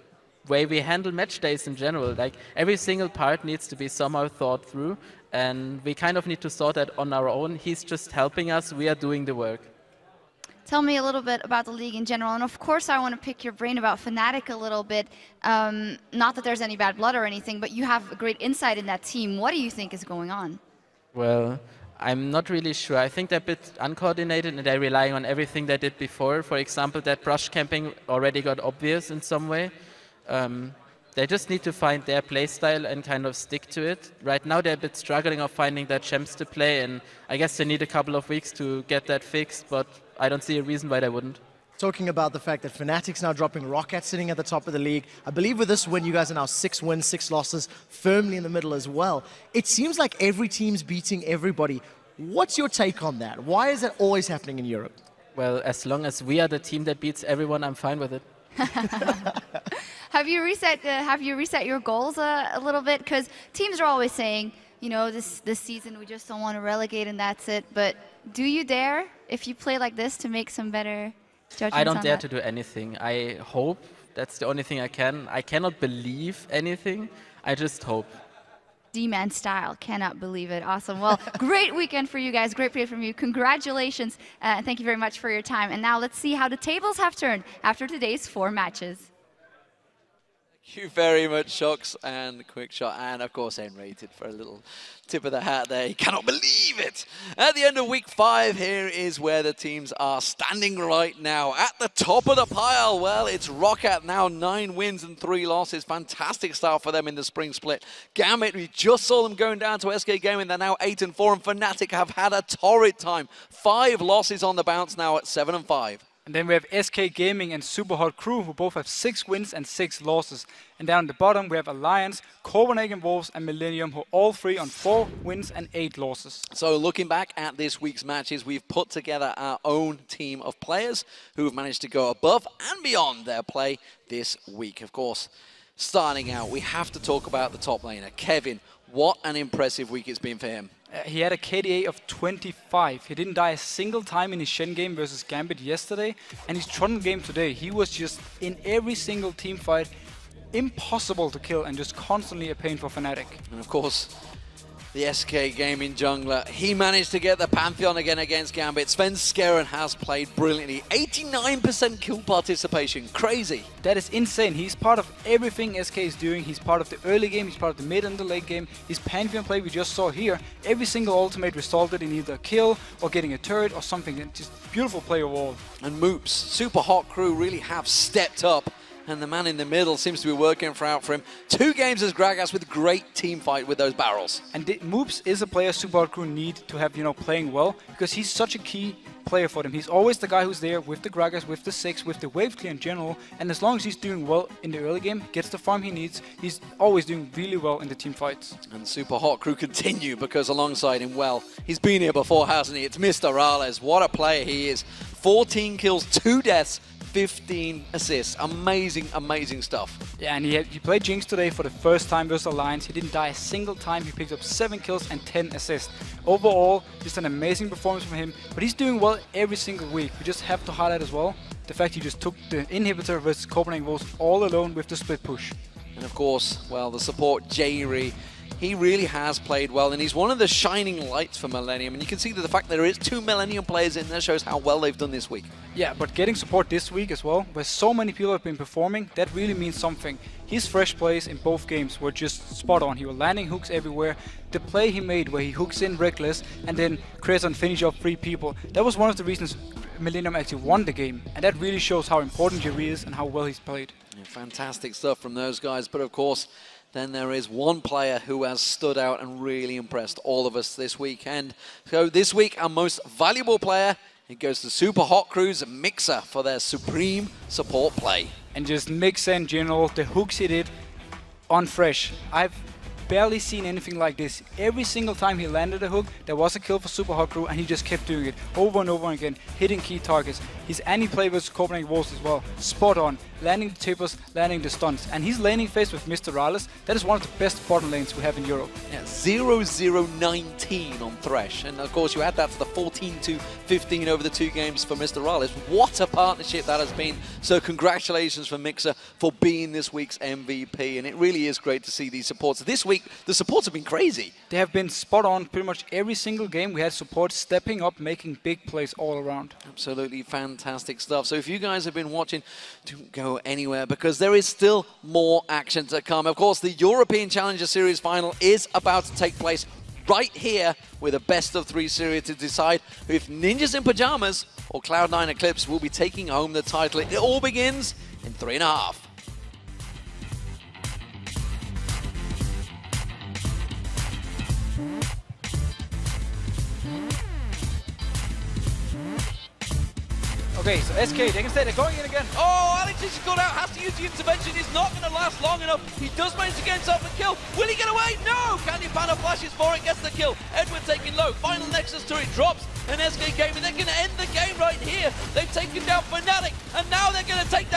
way we handle match days in general. Like every single part needs to be somehow thought through. And we kind of need to sort that on our own. He's just helping us. We are doing the work. Tell me a little bit about the league in general. And of course, I want to pick your brain about Fnatic a little bit. Not that there's any bad blood or anything, but you have a great insight in that team. What do you think is going on? Well, I'm not really sure. I think they're a bit uncoordinated and they're relying on everything they did before. For example, that brush camping already got obvious in some way. They just need to find their playstyle and kind of stick to it. Right now they're a bit struggling of finding their champs to play, and I guess they need a couple of weeks to get that fixed, but I don't see a reason why they wouldn't. Talking about the fact that Fnatic's now dropping Rocket sitting at the top of the league. I believe with this win, you guys are now 6 wins, 6 losses, firmly in the middle as well. It seems like every team's beating everybody. What's your take on that? Why is that always happening in Europe? Well, as long as we are the team that beats everyone, I'm fine with it. Have you reset your goals a little bit? Because teams are always saying, you know, this season we just don't want to relegate and that's it. But do you dare, if you play like this, to make some better judgments? I don't dare to do anything. I hope. That's the only thing I can. I cannot believe anything. I just hope. D-Man style. Cannot believe it. Awesome. Well, great weekend for you guys. Great play from you. Congratulations. And thank you very much for your time. And now let's see how the tables have turned after today's 4 matches. Thank you very much, Shocks and Quick Shot, and of course N-Rated for a little tip of the hat there. You cannot believe it! At the end of week 5, here is where the teams are standing right now. At the top of the pile, well, it's Rocket now 9 wins and 3 losses. Fantastic start for them in the spring split. Gambit, we just saw them going down to SK Gaming. They're now 8 and 4, and Fnatic have had a torrid time. 5 losses on the bounce now at 7 and 5. And then we have SK Gaming and Super Hot Crew, who both have 6 wins and 6 losses. And down at the bottom, we have Alliance, Copenhagen Wolves, and Millennium, who are all 3 on 4 wins and 8 losses. So looking back at this week's matches, we've put together our own team of players who have managed to go above and beyond their play this week. Of course, starting out, we have to talk about the top laner, Kevin. What an impressive week it's been for him. He had a KDA of 25. He didn't die a single time in his Shen game versus Gambit yesterday. And his Trundle game today, he was just in every single team fight, impossible to kill and just constantly a pain for Fnatic. And of course, the SK Gaming jungler. He managed to get the Pantheon again against Gambit. Sven Skeren has played brilliantly. 89% kill participation. Crazy. That is insane. He's part of everything SK is doing. He's part of the early game, he's part of the mid and the late game. His Pantheon play we just saw here, every single ultimate resulted in either a kill or getting a turret or something. It's just beautiful play overall. And Moops, Super Hot Crew really have stepped up. And the man in the middle seems to be working out for him. 2 games as Gragas with great team fight with those barrels. And Moops is a player Super Hot Crew need to have, playing well, because he's such a key player for them. He's always the guy who's there with the Gragas, with the 6, with the wave clear in general, and as long as he's doing well in the early game, gets the farm he needs, he's always doing really well in the team fights. And Super Hot Crew continue, because alongside him, well, he's been here before, hasn't he? It's Mr. Rales. What a player he is. 14 kills, 2 deaths, 15 assists. Amazing, amazing stuff. Yeah, and he played Jinx today for the first time versus Alliance. He didn't die a single time. He picked up 7 kills and 10 assists. Overall, just an amazing performance from him. But he's doing well every single week. We just have to highlight as well the fact he just took the inhibitor versus Copenhagen Wolves all alone with the split push. And of course, well, the support, Jairi, he really has played well, and he's one of the shining lights for Millennium. And you can see that the fact that there is 2 Millennium players in there shows how well they've done this week. Yeah, but getting support this week as well, where so many people have been performing, that really means something. His fresh plays in both games were just spot on. He was landing hooks everywhere. The play he made where he hooks in Reckless and then creates and finish off 3 people, that was one of the reasons Millennium actually won the game. And that really shows how important Jairi is and how well he's played. Yeah, fantastic stuff from those guys, but of course, then there is one player who has stood out and really impressed all of us this weekend. So this week, our most valuable player, it goes to Super Hot Crew's Mixer for their supreme support play. And just Mixer in general, the hooks he did on Fresh. I've barely seen anything like this. Every single time he landed a hook, there was a kill for Super Hot Crew, and he just kept doing it over and over again, hitting key targets. His anti-play versus Copenhagen Wolves as well, spot on, landing the tippers, landing the stuns. And he's laning phase with Mr. Rales. That is one of the best bottom lanes we have in Europe. Yeah, 0-0-19 on Thresh. And of course, you add that to the 14-15 over the 2 games for Mr. Rales. What a partnership that has been. So congratulations for Mixer for being this week's MVP. And it really is great to see these supports. This week, the supports have been crazy. They have been spot on pretty much every single game. We had support stepping up, making big plays all around. Absolutely fantastic stuff. So if you guys have been watching, don't go anywhere, because there is still more action to come. Of course, the European Challenger Series final is about to take place right here with a best-of-3 series to decide if Ninjas in Pajamas or Cloud9 Eclipse will be taking home the title. It all begins in 3.5. Okay, so SK, they can say they're going in again. Oh, Alex is got out, has to use the intervention. It's not going to last long enough. He does manage to get himself a kill. Will he get away? No! Candy Panda flashes for it, gets the kill. Edward taking low. Final Nexus turret drops. And SK Gaming, they're going to end the game right here. They've taken down Fnatic, and now they're going to take